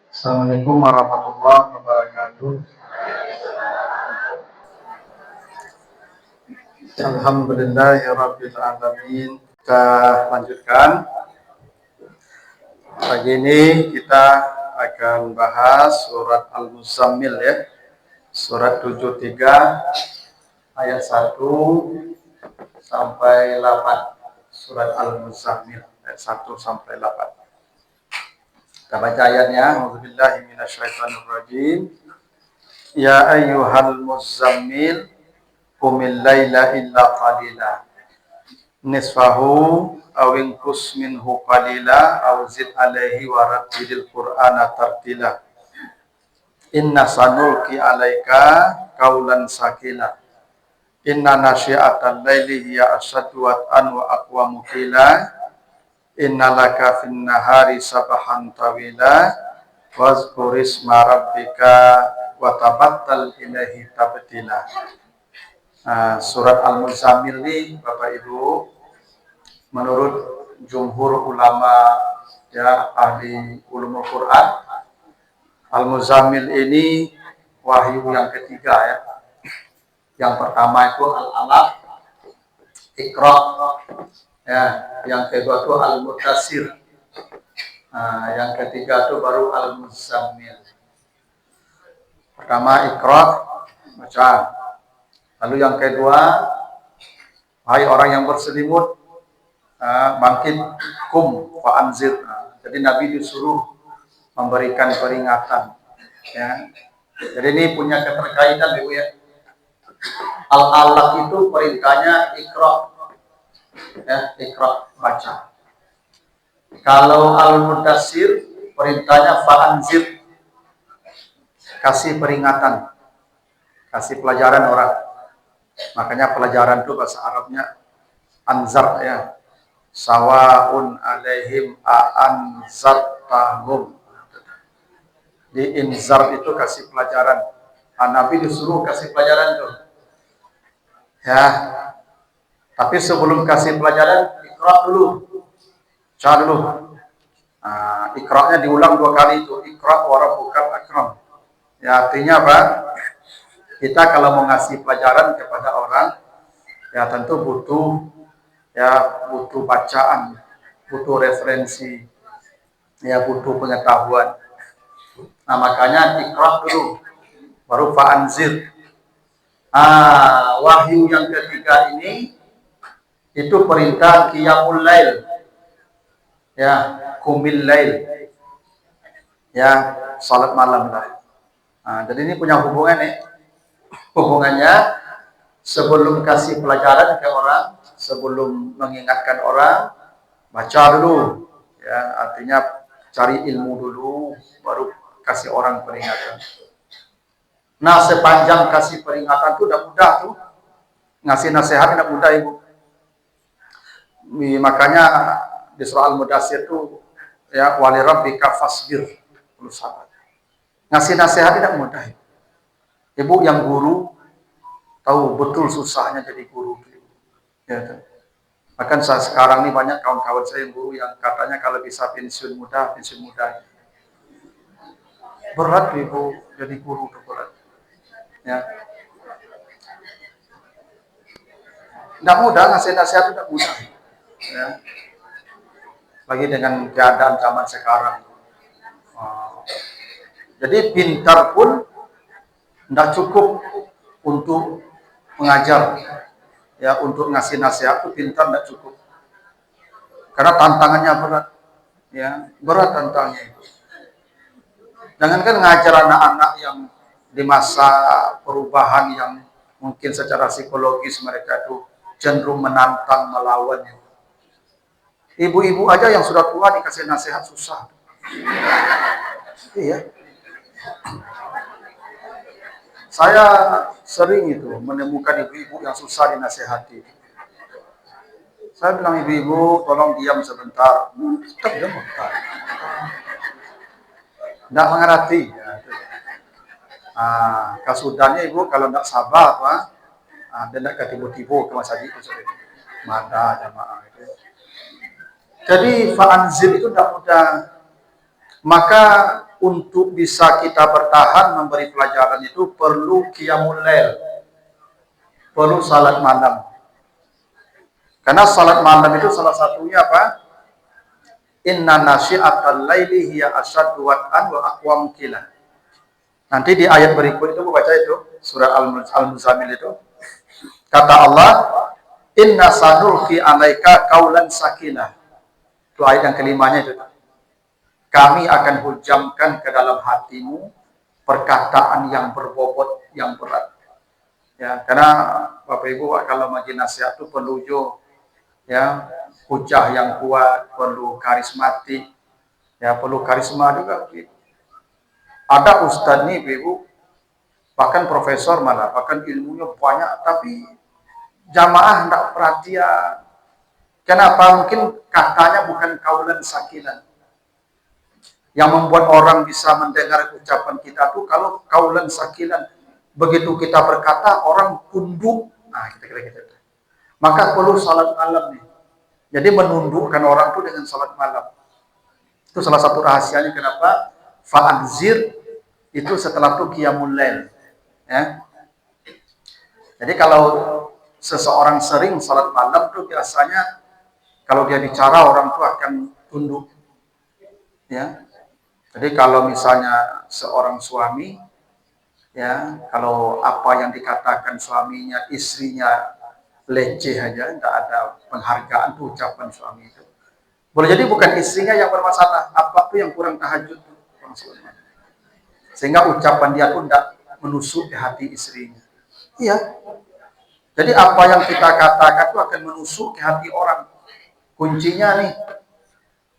Assalamualaikum warahmatullahi wabarakatuh. Alhamdulillahirabbil alamin. Kita lanjutkan. Pagi ini kita akan bahas surat Al-Muzammil ya. Surat 73 ayat 1 sampai 8. Surat Al-Muzammil ayat 1 sampai 8. Kita baca ayatnya. A'udzubillahi minasyaitonirrajim. Ya ayyuhal muzammil qumil laila illa qalila nisfahu aw inqus minhu qalila aw zid alaihi wa rattilil qur'ana tartila inna sanulqi alaika qaulan sakila inna nasyi'atal laili hiya asyaddu wat'an wa aqwamu qila innalaka fin nahari sabahan tawila wazkur isma rabbika wa tabattal ilaihi tabtila. Surat Al-Muzammil ini Bapak Ibu, menurut jumhur ulama ya ahli ulumul Quran, Al-Muzammil ini wahyu yang ketiga ya. Yang pertama itu Al-Alaq, Iqra, ya. Yang kedua itu Al-Mudaththir. Yang ketiga itu baru Al-Muzammil. Pertama Iqra, baca. Lalu yang kedua, hai orang yang berselimut, bangkit kum fa anzir. Jadi Nabi disuruh memberikan peringatan. Ya. Jadi ini punya keterkaitan Ibu ya. Al-Alaq itu perintahnya Iqra. Ya, Iqra baca. Kalau Al-Mudaththir perintahnya fa anzir. Kasih peringatan. Kasih pelajaran orang. Makanya pelajaran itu bahasa Arabnya anzar ya. Sawaun alaihim anzartahum. Di inzar itu kasih pelajaran. Nabi disuruh kasih pelajaran tuh. Ya. Tapi sebelum kasih pelajaran, Iqra dulu. Baca dulu. Iqra-nya diulang 2 kali itu. Iqra wa rabbukal akram. Ya, artinya apa? Kita kalau mau ngasih pelajaran kepada orang, ya tentu butuh bacaan, butuh referensi, ya butuh pengetahuan. Nah makanya Iqra dulu, baru fa'anzir. Wahyu yang ketiga ini itu perintah qiyamul lail, ya qumil lail, ya salat malam lah. Jadi ini punya hubungan nih. Hubungannya sebelum kasih pelajaran ke orang, sebelum mengingatkan orang, baca dulu. Ya, artinya cari ilmu dulu, baru kasih orang peringatan. Nah, sepanjang kasih peringatan itu udah mudah tuh. Ngasih nasihat tidak mudah Ibu. Makanya di surah Al-Mudaththir itu ya wali rabbika fasbir, perlu sabar. Ngasih nasihat tidak mudah Ibu. Ibu yang guru tahu betul susahnya jadi guru. Ya, bahkan sekarang ini banyak kawan-kawan saya yang guru yang katanya kalau bisa pensiun muda, pensiun muda. Berat Ibu jadi guru itu berat. Ya. Tidak mudah ngasih nasihat, tidak mudah. Ya. Lagi dengan keadaan zaman sekarang. Jadi pintar pun tidak cukup untuk mengajar, ya untuk ngasih nasihat itu pintar tidak cukup, karena tantangannya berat, ya berat tantangannya itu. Jangankan ngajar anak-anak yang di masa perubahan yang mungkin secara psikologis mereka itu cenderung menantang, melawan. Ibu-ibu aja yang sudah tua dikasih nasihat susah. Iya. Saya sering itu menemukan ibu-ibu yang susah dinasehati. Saya bilang, ibu-ibu tolong diam sebentar. Tetap dia bentar. Tidak mengerti. Ya. Kasudahnya ibu kalau tidak sabar, dia tidak tiba-tiba ke masjid itu. mata jamaah itu. Jadi fa'anzir itu tidak mudah. Maka untuk bisa kita bertahan memberi pelajaran itu perlu qiyamul lail, perlu salat malam. Karena salat malam itu salah satunya apa? Inna nasyi'atal laili hiya asyaddu wat'an wa aqwamu qila. Nanti di ayat berikut itu baca itu surah Al-Muzammil itu. Kata Allah, inna sanulqi 'alaika qaulan sakinah. Itu ayat yang kelimanya itu. Kami akan hujamkan ke dalam hatimu perkataan yang berbobot, yang berat. Ya, karena Bapak Ibu kalau ngaji nasihat itu perlu ya hujah yang kuat, perlu karismatik, ya perlu karisma juga. Ada ustadz nih Ibu, bahkan profesor malah, bahkan ilmunya banyak, tapi jamaah tidak perhatian. Kenapa? Mungkin katanya bukan kaulan sakinan. Yang membuat orang bisa mendengar ucapan kita tuh kalau kaulan sakinan. Begitu kita berkata, orang tunduk. Nah, kira-kira gitu. Maka perlu salat malam nih. Jadi menundukkan orang itu dengan salat malam. Itu salah satu rahasianya kenapa fa'anzir itu setelah itu qiyamul lail. Ya. Jadi kalau seseorang sering salat malam tuh biasanya kalau dia bicara orang tuh akan tunduk. Ya. Jadi kalau misalnya seorang suami ya, kalau apa yang dikatakan suaminya, istrinya leceh aja, tidak ada penghargaan tuh ucapan suami itu. Boleh jadi bukan istrinya yang bermasalah, apa tuh yang kurang tahajud tuh. Sehingga ucapan dia pun tidak menusuk di hati istrinya. Iya. Jadi apa yang kita katakan itu akan menusuk di hati orang. Kuncinya nih,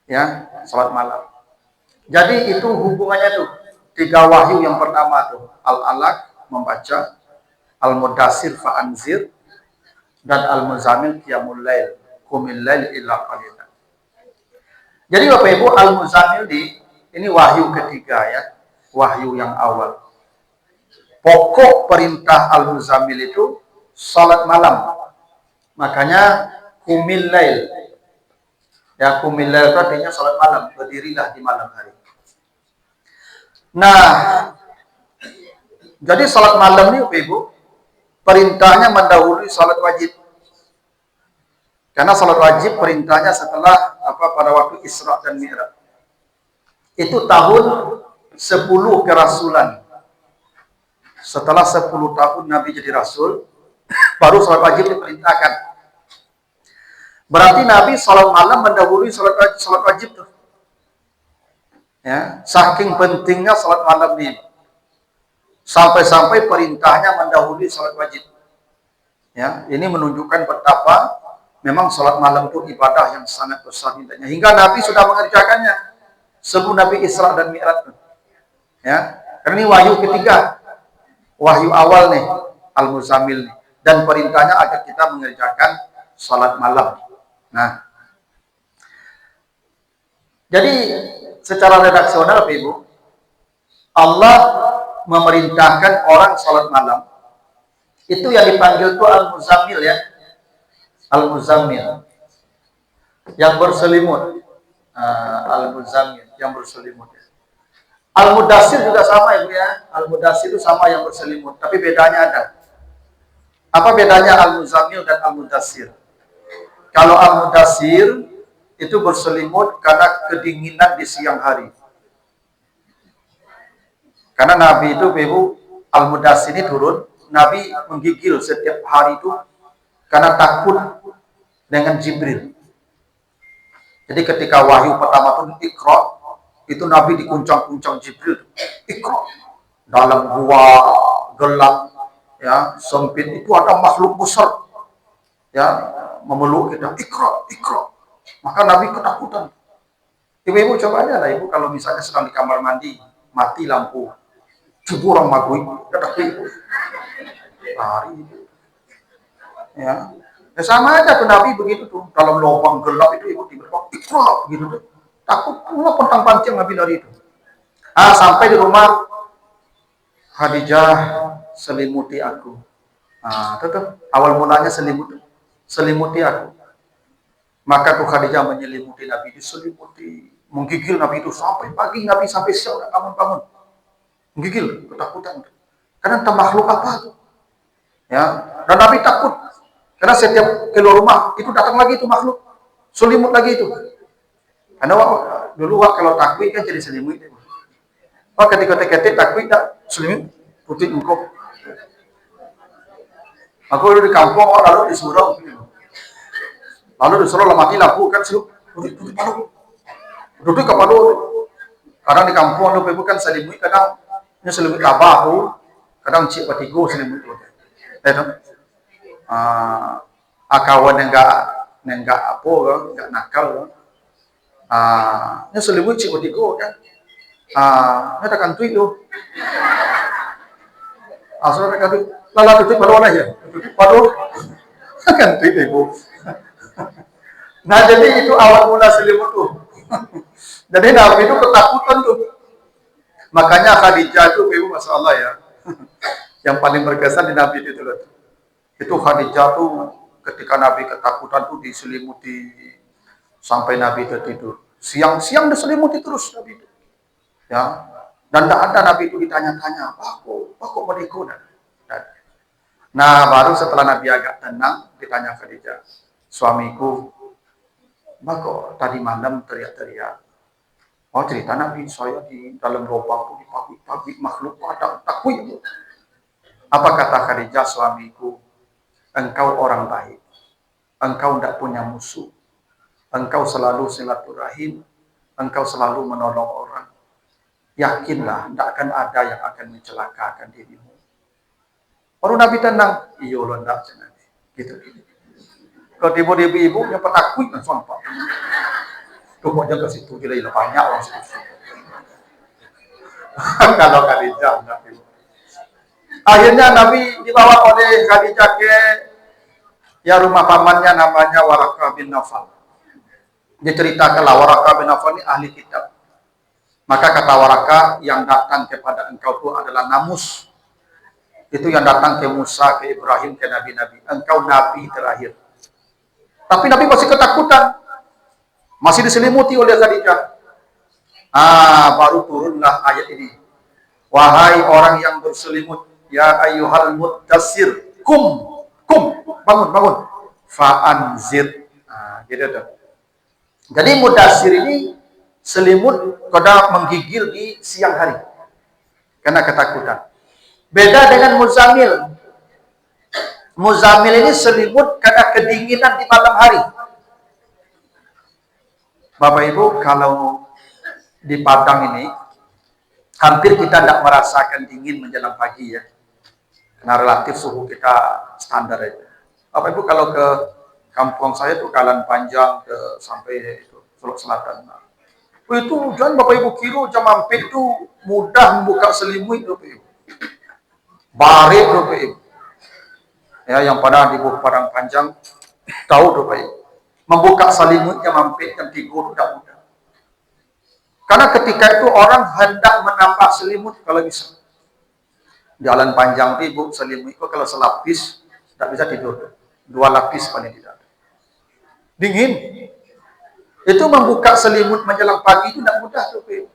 ya, salat malam. Jadi itu hubungannya tuh 3 wahyu yang pertama tuh Al-Alaq membaca, Al-Mudassir fa'anzir, dan Al-Muzammil qiyamul lail qumil lail illa qalilan. Jadi Bapak Ibu, Al-Muzammil ini wahyu ketiga ya, wahyu yang awal. Pokok perintah Al-Muzammil itu salat malam. Makanya qumil lail. Ya, qumil lail itu artinya salat malam, berdirilah di malam hari. Nah, jadi salat malam ini Bapak Ibu, perintahnya mendahului salat wajib. Karena salat wajib perintahnya setelah pada waktu Isra dan Mi'raj. Itu tahun 10 kerasulan. Setelah 10 tahun Nabi jadi rasul, baru salat wajib diperintahkan. Berarti Nabi salat malam mendahului salat wajib tuh. Ya, saking pentingnya salat malam ini. Sampai-sampai perintahnya mendahului salat wajib. Ya, ini menunjukkan betapa memang salat malam itu ibadah yang sangat besar nilainya. Hingga Nabi sudah mengerjakannya sebelum Nabi Isra dan Mi'raj. Ya, karena ini wahyu ketiga. Wahyu awal nih, Al-Muzammil nih. Dan perintahnya agar kita mengerjakan salat malam. Nah, jadi secara redaksional Ibu, Allah memerintahkan orang salat malam. Itu yang dipanggil itu Al-Muzammil ya. Al-Muzammil yang berselimut. Al-Muzammil yang berselimut. Al-Mudassir juga sama Ibu ya. Al-Mudassir itu sama yang berselimut, tapi bedanya ada. Apa bedanya Al-Muzammil dan Al-Mudassir? Kalau Al-Mudassir itu berselimut karena kedinginan di siang hari. Karena Nabi itu, Ibu, Al-Mudassir ini turun, Nabi menggigil setiap hari itu karena takut dengan Jibril. Jadi ketika wahyu pertama itu Iqra, itu Nabi dikuncang-kuncang Jibril. Iqra. Dalam gua gelap, ya, sempit itu ada makhluk besar, ya, memeluk kita. Iqra, Iqra. Maka Nabi ketakutan. Ibu-ibu coba aja lah Ibu kalau misalnya sedang di kamar mandi, mati lampu, orang magui, lari. Ya. Ya sama aja tuh Nabi begitu tuh, dalam lubang gelap itu Ibu tiba-tiba Iqra gitu tuh. Takut pula pontang-panting Nabi dari itu. Sampai di rumah Khadijah selimuti aku. Itu tuh awal mulanya selimut. selimuti aku. Maka tuh Khadijah menyelimuti Nabi, diselimuti, menggigil Nabi itu sampai pagi, Nabi sampai siang udah bangun-bangun. Menggigil, ketakutan. Karena entah makhluk apa tuh. Ya, dan Nabi takut. Karena setiap keluar rumah itu datang lagi itu makhluk. Selimut lagi itu. Karena dulu kalau takwid kan jadi selimut. Ketika ketik takwid tak selimut putih engkau. Aku dulu di kampung, lalu disuruh. Lalu disuruh mati lampu kan suruh duduk palu. Duduk ke palu. Kadang di kampung lu kan selimut, kadang ini selimut abah tu, kadang cik patigo selimut tu. Itu. Akawan yang enggak apa kan, enggak nakal kan. Ini selimut cik patigo kan. Ini tak kantui tu. Asal tak kantui. Lala tutup palu mana ya? Palu. Kantui tu. Nah jadi itu awal mula selimut tuh. Jadi Nabi itu ketakutan tuh. Makanya Khadijah itu ibu Masya Allah ya. Yang paling berkesan di Nabi itu loh. Itu Khadijah tuh ketika Nabi ketakutan tuh diselimuti sampai Nabi tertidur. Siang-siang diselimuti terus Nabi itu. Ya. Dan tidak ada Nabi itu ditanya-tanya, Pak Mediko. Nah baru setelah Nabi agak tenang ditanya Khadijah, suamiku, kok tadi malam teriak-teriak. Oh cerita Nabi, saya di dalam lubang itu dipabik-pabik makhluk pada takut. Apa kata Khadijah, suamiku, engkau orang baik, engkau tidak punya musuh, engkau selalu silaturahim, engkau selalu menolong orang. Yakinlah, tidak akan ada yang akan mencelakakan dirimu. Baru Nabi tenang, iya loh tidak Nabi. Gitu. Kalau ibu-ibu yang petakut kan sumpah. Pokoknya ke situ gila banyak langsung. Kalau Khadijah Nabi. Akhirnya Nabi dibawa oleh Khadijah ke rumah pamannya namanya Waraqah bin Nawfal. Diceritakanlah Waraqah bin Nawfal ini ahli kitab. Maka kata Waraqah, yang datang kepada engkau itu adalah namus. Itu yang datang ke Musa, ke Ibrahim, ke nabi-nabi. Engkau nabi terakhir. Tapi Nabi masih ketakutan. Masih diselimuti oleh Khadijah. Baru turunlah ayat ini. Wahai orang yang berselimut, ya ayyuhal mudassir, bangun. Fa'anzir. Gitu tuh. Jadi mudassir ini selimut kada menggigil di siang hari. Karena ketakutan. Beda dengan Muzammil. Muzammil ini selimut karena kedinginan di malam hari. Bapak Ibu, kalau di Padang ini, hampir kita tidak merasakan dingin menjelang pagi ya. Karena relatif suhu kita standar aja. Bapak Ibu kalau ke kampung saya tuh Kalan Panjang sampai itu Sulawesi Selatan. Itu hujan Bapak Ibu kira jam hampir itu mudah membuka selimut Bapak Ibu. Barik Bapak Ibu. Ya, yang pada di Padang Panjang tahu Bapak Ibu. Membuka selimutnya mampir dan tidur tidak mudah. Karena ketika itu orang hendak menambah selimut kalau bisa. Jalan panjang ibu selimut itu kalau selapis tidak bisa tidur. 2 lapis paling tidak. Dingin. Itu membuka selimut menjelang pagi itu tidak mudah Bapak Ibu.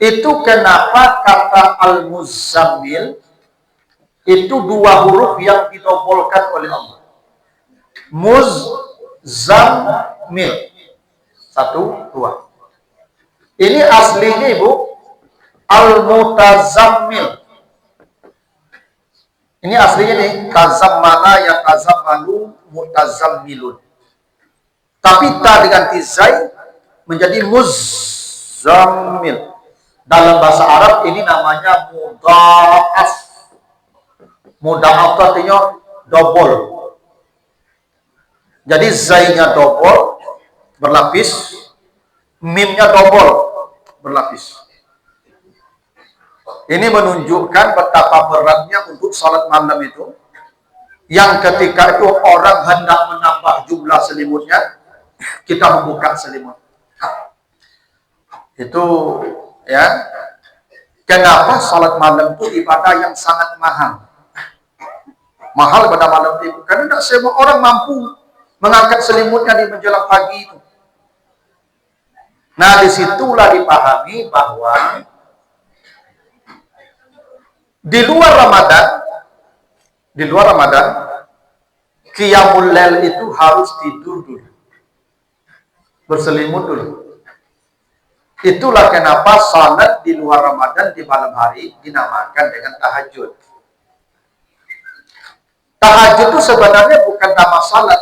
Itu kenapa kata Al-Muzammil itu 2 huruf yang ditobolkan oleh Allah. Muzammil 1, 2. Ini aslinya Ibu Al-Mutazammil. Ini aslinya nih tazammala ya tazammalu mutazammilun. Tapi ta diganti zai menjadi muzammil. Dalam bahasa Arab ini namanya mudha'af. Mudha'af artinya double. Jadi zainya double berlapis, mimnya double berlapis. Ini menunjukkan betapa beratnya untuk salat malam itu. Yang ketika itu orang hendak menambah jumlah selimutnya, kita membuka selimut. Itu ya. Kenapa salat malam itu ibadah yang sangat mahal? Mahal pada malam tidur. Karena tidak semua orang mampu mengangkat selimutnya di menjelang pagi itu. Nah, disitulah dipahami bahwa di luar Ramadan, qiyamul lail itu harus tidur dulu, berselimut dulu. Itulah kenapa salat di luar Ramadan di malam hari dinamakan dengan tahajud. Tahajud itu sebenarnya bukan nama salat.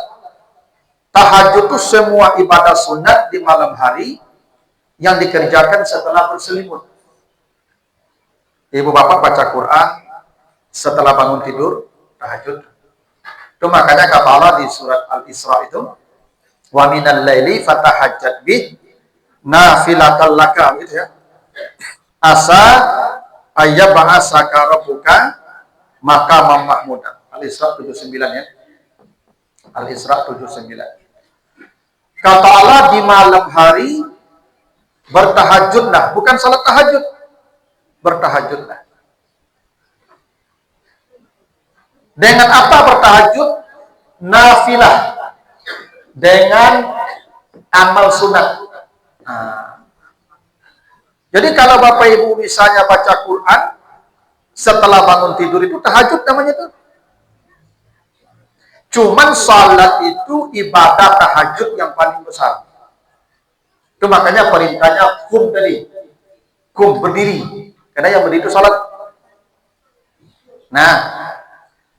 Tahajud itu semua ibadah sunat di malam hari yang dikerjakan setelah berselimut. Ibu bapak baca Quran setelah bangun tidur, tahajud. Itu makanya kata Allah di surat Al-Isra itu, wa minal laili fatahajjat bih nafilatan laka, gitu ya. Asa ayyab'asaka rabbuka maqamam mahmudan. Al-Isra 79 ya. Al-Isra 79. Kata Allah di malam hari bertahajudlah, bukan salat tahajud. Bertahajudlah. Dengan apa bertahajud? Nafilah. Dengan amal sunat. Nah. Jadi kalau Bapak Ibu misalnya baca Quran setelah bangun tidur itu tahajud namanya tuh. Cuman salat itu ibadah tahajud yang paling besar. Itu makanya perintahnya kum tadi. Kum, berdiri. Karena yang berdiri itu salat. Nah,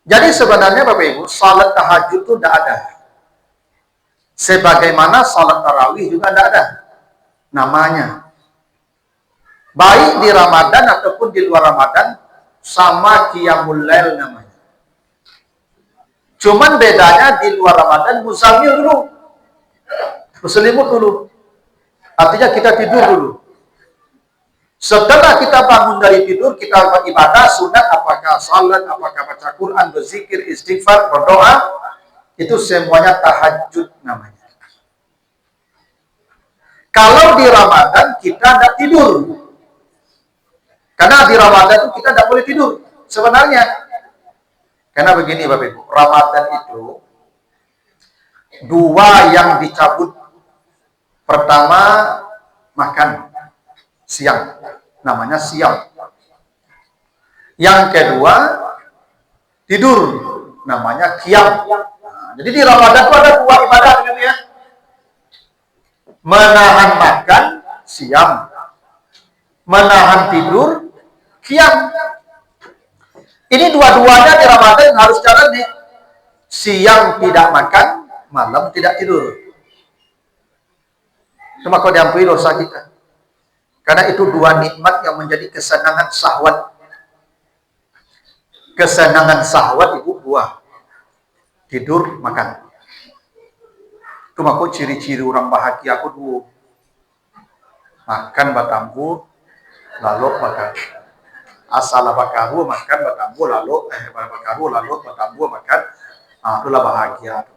jadi sebenarnya Bapak Ibu, salat tahajud itu tidak ada. Sebagaimana salat tarawih juga tidak ada namanya. Baik di Ramadan ataupun di luar Ramadan, sama qiyamul lail namanya. Cuman bedanya di luar Ramadan muzammil dulu. Berselimut dulu. Artinya kita tidur dulu. Setelah kita bangun dari tidur, kita beribadah, sunat, apakah salat, apakah baca Quran, berzikir, istighfar, berdoa, itu semuanya tahajud namanya. Kalau di Ramadan kita tidak tidur. Karena di Ramadan itu kita tidak boleh tidur sebenarnya. Karena begini Bapak Ibu, Ramadan itu dua yang dicabut. Pertama, makan siang, namanya siang. Yang kedua, tidur, namanya qiyam. Nah, jadi di Ramadan itu ada dua ibadah gitu ya. Menahan makan, siang. Menahan tidur, qiyam. Ini dua-duanya di Ramadan harus jalan nih. Siang tidak makan, malam tidak tidur. Cuma kau diampuni dosa kita. Karena itu dua nikmat yang menjadi kesenangan syahwat. Kesenangan syahwat itu dua. Tidur, makan. Cuma kau ciri-ciri orang bahagia aku dulu. Makan batambu, lalu makan. Asal bakaru makan batambu lalu batambu makan, itulah bahagia.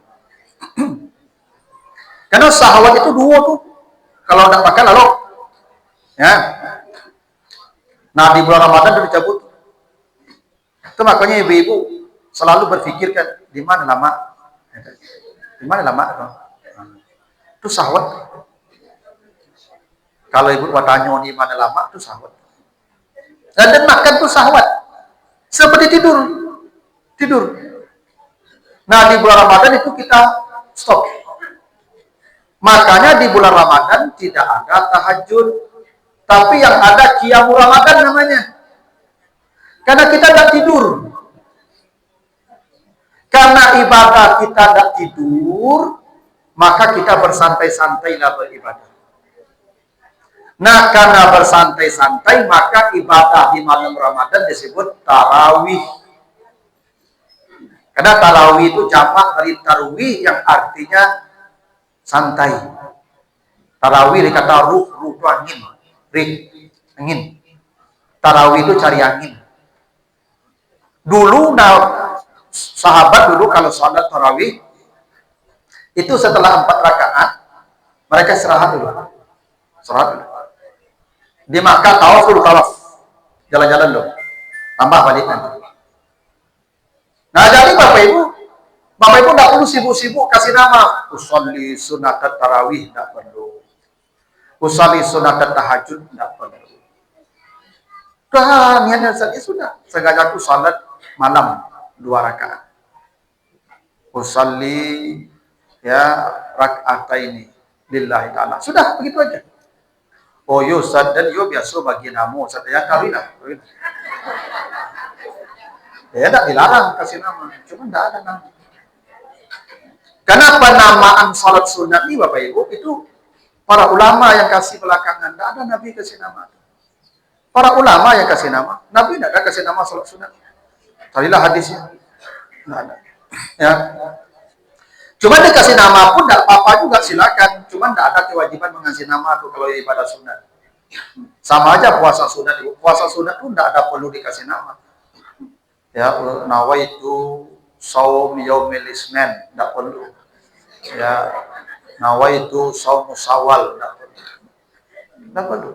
Karena syahwat itu dua tuh. Kalau tidak makan lalu, ya. Nah di bulan Ramadan itu dicabut. Itu makanya ibu-ibu selalu berpikirkan di mana lama, di mana lama. Itu syahwat. Kalau ibu bertanya di mana lama, itu syahwat. Dan makan itu syahwat. Seperti tidur. Nah di bulan Ramadan itu kita stop. Makanya di bulan Ramadan tidak ada tahajud, tapi yang ada qiyamul Ramadan namanya. Karena kita tidak tidur. Karena ibadah kita tidak tidur, maka kita bersantai-santailah beribadah. Nah, karena bersantai-santai, maka ibadah di malam Ramadan disebut tarawih. Karena tarawih itu jamak dari tarwih yang artinya santai. Tarawih dikata ruh itu angin. Angin. Tarawih itu cari angin. Dulu, sahabat dulu kalau sholat tarawih, itu setelah 4 rakaat, mereka istirahat dulu. Di Makkah tawaf dulu, tawaf. Jalan-jalan dulu. Tambah balik nanti. Nah, jadi Bapak Ibu tidak perlu sibuk-sibuk kasih nama. Usolli sunat tarawih tidak perlu. Usolli sunat tahajud tidak perlu. Niatnya saja sudah. Sengaja aku salat malam 2 rakaat. Usolli ya rakaataini lillahi ta'ala. Sudah begitu aja. Oh yo Ustaz, dan yo biasa bagi namu Ustaz ya kawinlah. Ya tidak dilarang kasih nama, cuma tidak ada nama. Karena penamaan salat sunat ini Bapak Ibu itu para ulama yang kasih belakangan, tidak ada Nabi kasih nama. Para ulama yang kasih nama, Nabi tidak ada kasih nama salat sunat. Carilah hadisnya, tidak ada. Ya. Cuma dikasih nama pun tidak apa-apa juga, silakan. Cuma tidak ada kewajiban mengasih nama tuh kalau ibadah sunat. Sama aja puasa sunat. Puasa sunat pun tidak ada perlu dikasih nama. Ya, nawaitu saum yaumil isnin, tidak perlu. Ya, nawaitu saum syawal, tidak perlu. Tidak perlu.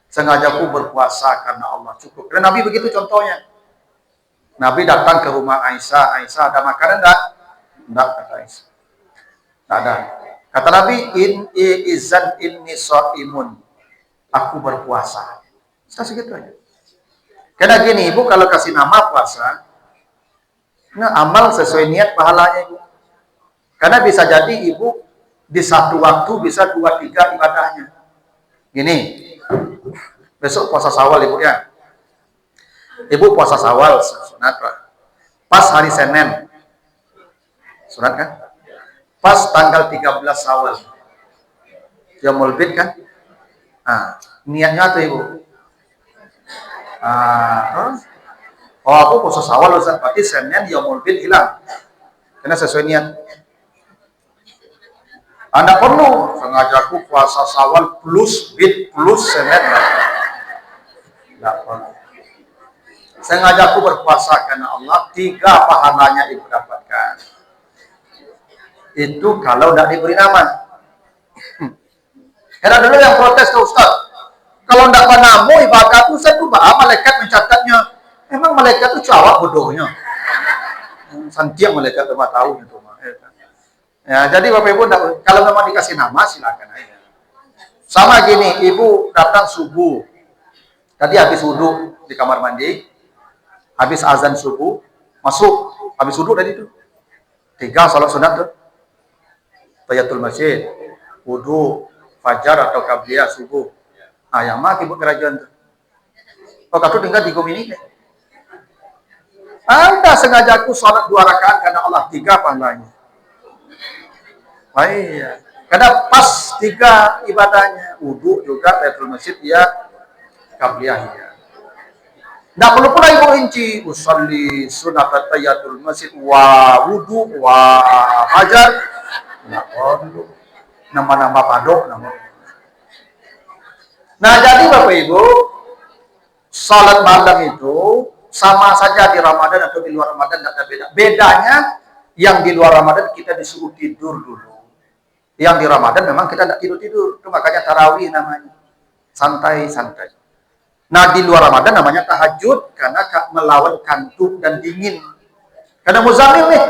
Sengaja aku berpuasa karena Allah, cukup. Karena Nabi begitu contohnya. Nabi datang ke rumah Aisyah, Aisyah ada makanan enggak? Enggak, kata Aisyah. Tidak ada. Kata Nabi, inni shaimun. Aku berpuasa. Saya segitu aja. Karena gini, Ibu kalau kasih nama puasa, nah amal sesuai niat pahalanya Ibu. Karena bisa jadi Ibu di satu waktu bisa 2-3 ibadahnya. Gini, besok puasa Syawal Ibu ya. Ibu puasa Syawal, sunat lah. Pas hari Senin, sunat kan? Pas tanggal 13 Syawal, Yaumul Bid kan? Nah, niatnya tuh Ibu. Oh aku puasa Syawal Ustaz, berarti Senin Yaumul Bid hilang. Karena sesuai niat. Anda perlu sengaja aku puasa Syawal plus Bid plus Senin. Tidak perlu. Sengaja aku berpuasa karena Allah, 3 pahalanya Ibu dapatkan. Itu kalau tidak diberi nama. Karena dulu yang protes ke Ustaz, kalau tidak bernama ibadah itu saya tuh malaikat mencatatnya. Emang malaikat itu cawak bodohnya. Santiang malaikat cuma tahu itu. Ya, jadi Bapak Ibu kalau memang dikasih nama silakan aja. Sama gini, Ibu datang subuh. Tadi habis wudhu di kamar mandi, habis azan subuh, masuk, habis wudhu tadi itu. 3 salat sunat tuh. Tahiyatul masjid, wudhu, fajar atau qabliyah subuh. Ah, yang mah Ibu kerajaan tuh. Oh, katu tinggal 3 menit. Anda sengaja aku salat 2 rakaat karena Allah, 3 pahalanya. Iya. Karena pas 3 ibadahnya, wudhu juga, tahiyatul masjid ya, qabliyah ya. Tidak perlu pula Ibu rinci, usolli sunat tahiyatul masjid wa wudhu wa fajar. Nama-nama padok, nama. Nah, jadi Bapak Ibu, salat malam itu sama saja di Ramadan atau di luar Ramadan, tidak ada beda. Bedanya yang di luar Ramadan kita disuruh tidur dulu. Yang di Ramadan memang kita tidak tidur-tidur. Itu makanya tarawih namanya. Santai-santai. Nah, di luar Ramadan namanya tahajud karena melawan kantuk dan dingin. Karena Muzamil nih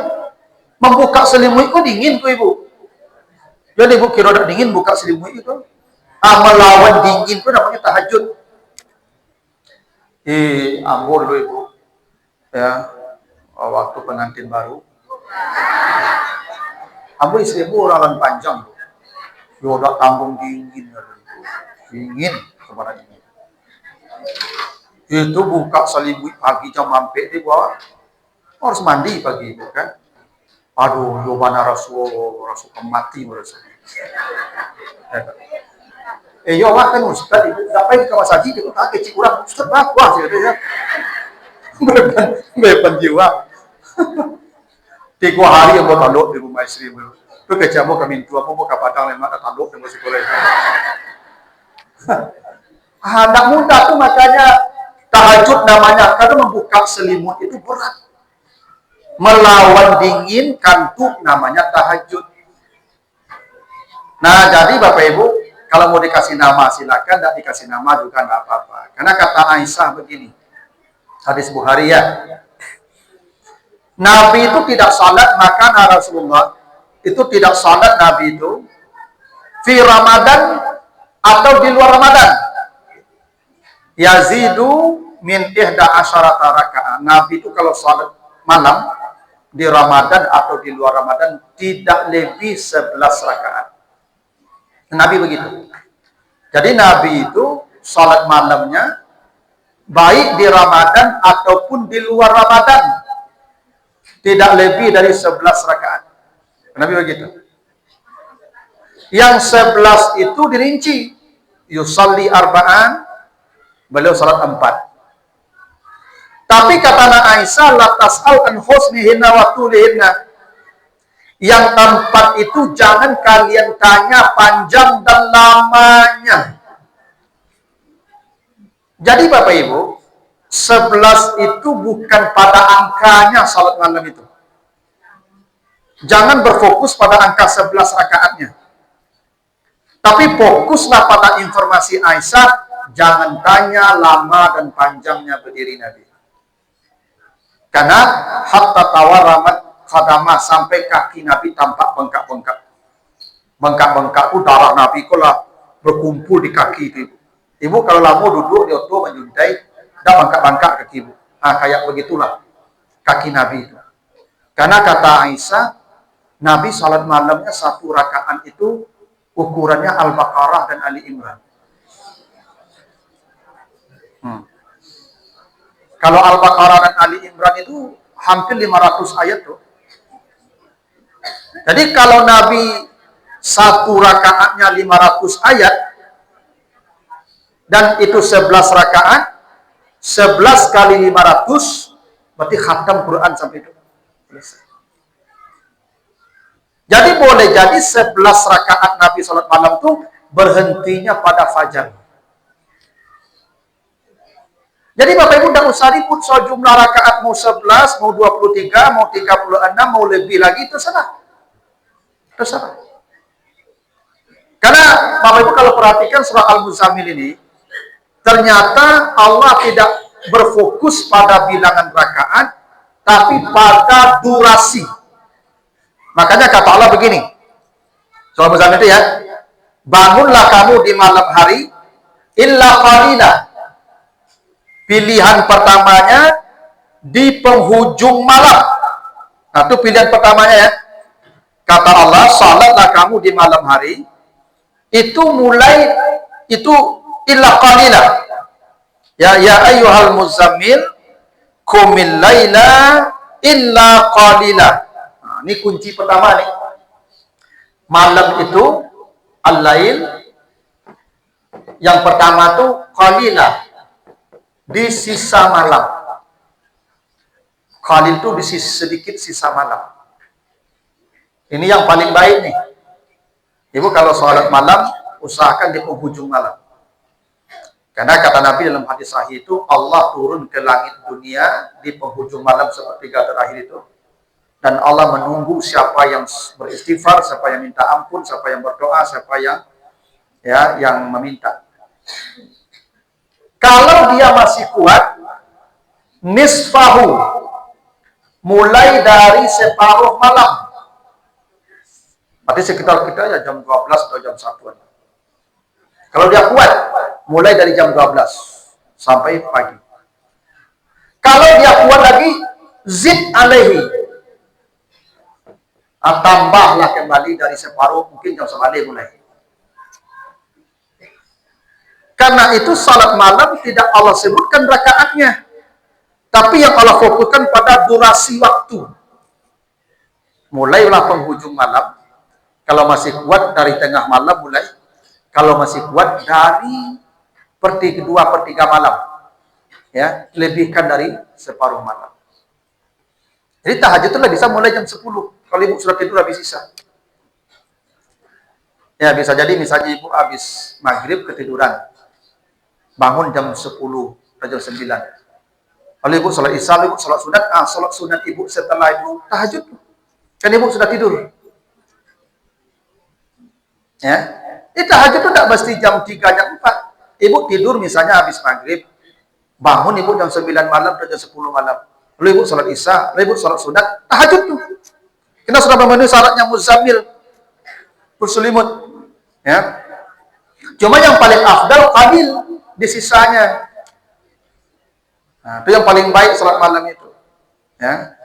membuka selimut itu dingin tuh Ibu. Jadi Ibu kira udah dingin buka selimut itu. Melawan dingin itu namanya tahajud. Ambur dulu Ibu. Ya, waktu pengantin baru. Ambur istri Ibu orang panjang. Dia udah tanggung dingin. Dingin kemarin ini. Itu buka selimut pagi jam sampai di bawah. Harus mandi pagi Ibu kan. Aduh, Yobana Rasul mati merasa. Yo kan Ustaz Ibu sampai ke Mas Haji itu tak kecil kurang Ustaz wah sih ya. Beban jiwa. 3 hari yang buat tanduk di rumah istri Ibu. Itu kecamu kami tua mau ke Padang lemak tanduk yang masih boleh. Anak muda tuh makanya tahajud namanya karena membuka selimut itu berat. Melawan dingin kantuk namanya tahajud. Nah, jadi Bapak Ibu, kalau mau dikasih nama silakan, tidak dikasih nama juga tidak apa-apa. Karena kata Aisyah begini, hadis Bukhari ya, Nabi itu tidak salat, maka Rasulullah itu tidak salat Nabi itu fi Ramadan atau di luar Ramadan. Yazidu min ihda asyarata rakaat. Nabi itu kalau salat malam di Ramadan atau di luar Ramadan tidak lebih 11 rakaat. Nabi begitu. Jadi Nabi itu salat malamnya baik di Ramadan ataupun di luar Ramadan tidak lebih dari 11 rakaat. Nabi begitu. Yang 11 itu dirinci. Yusalli arba'an, beliau salat 4. Tapi kata Aisyah, la tas'al an husnihinna wa tulihinna. Yang 4 itu jangan kalian tanya panjang dan lamanya. Jadi Bapak Ibu, 11 itu bukan pada angkanya salat malam itu. Jangan berfokus pada angka 11 rakaatnya. Tapi fokuslah pada informasi Aisyah, jangan tanya lama dan panjangnya berdiri Nabi. Karena hatta tawaramat khadamah, sampai kaki Nabi tampak bengkak-bengkak. Bengkak-bengkak itu darah Nabi lah berkumpul di kaki itu. Ibu kalau lama duduk di oto menjuntai, dah bengkak-bengkak kaki ibu. Kayak begitulah kaki Nabi itu. Karena kata Aisyah, Nabi salat malamnya 1 rakaat itu ukurannya Al-Baqarah dan Ali Imran. Kalau Al-Baqarah dan Ali Imran itu hampir 500 ayat tuh. Jadi kalau Nabi 1 rakaatnya 500 ayat dan itu 11 rakaat, 11 kali 500 berarti khatam Quran sampai itu. Jadi boleh jadi 11 rakaat Nabi salat malam itu berhentinya pada fajar. Jadi Bapak Ibu tidak usah ribut soal jumlah rakaat, mau 11, mau 23, mau 36, mau lebih lagi, terserah. Terserah. Karena Bapak Ibu kalau perhatikan surah Al-Muzammil ini, ternyata Allah tidak berfokus pada bilangan rakaat, tapi pada durasi. Makanya kata Allah begini, surah Al-Muzammil itu ya, bangunlah kamu di malam hari, illa qalila. Pilihan pertamanya di penghujung malam. Nah, itu pilihan pertamanya ya. Kata Allah, salatlah kamu di malam hari. Itu mulai, itu illa qalila. Ya ayyuhal muzammil, qumil laila illa qalila. Nah, ini kunci pertama nih. Malam itu, al-lail. Yang pertama tuh qalila. Di sisa malam. Qalil itu di sedikit sisa malam. Ini yang paling baik nih. Ibu kalau sholat malam, usahakan di penghujung malam. Karena kata Nabi dalam hadis sahih itu, Allah turun ke langit dunia di penghujung malam sepertiga terakhir itu. Dan Allah menunggu siapa yang beristighfar, siapa yang minta ampun, siapa yang berdoa, siapa yang meminta. Kalau dia masih kuat, nisfahu, mulai dari separuh malam. Berarti sekitar kita ya jam 12 atau jam 1-an. Kalau dia kuat, mulai dari jam 12 sampai pagi. Kalau dia kuat lagi, zid alaihi. Tambahlah kembali dari separuh, mungkin jam 11 mulai. Karena itu salat malam tidak Allah sebutkan rakaatnya. Tapi yang Allah fokuskan pada durasi waktu. Mulailah penghujung malam. Kalau masih kuat dari tengah malam mulai. Kalau masih kuat dari 2/3 malam. Ya, lebihkan dari separuh malam. Jadi tahajud itu bisa mulai jam 10. Kalau ibu sudah tidur habis sisa. Ya, bisa jadi misalnya ibu habis maghrib ketiduran. Bangun jam 10 atau jam 9. Lalu ibu sholat isya, ibu sholat sunat. Sholat sunat ibu setelah itu tahajud. Kan ibu sudah tidur. Ya, tahajud itu tidak mesti jam 3, jam 4. Ibu tidur misalnya habis maghrib. Bangun ibu jam 9 malam atau jam 10 malam. lalu ibu sholat isya, lalu ibu sholat sunat, tahajud tuh. Kita sudah memenuhi syaratnya muzammil, berselimut. Ya. Cuma yang paling afdal qalil di sisanya. Nah, itu yang paling baik sholat malam itu. Ya.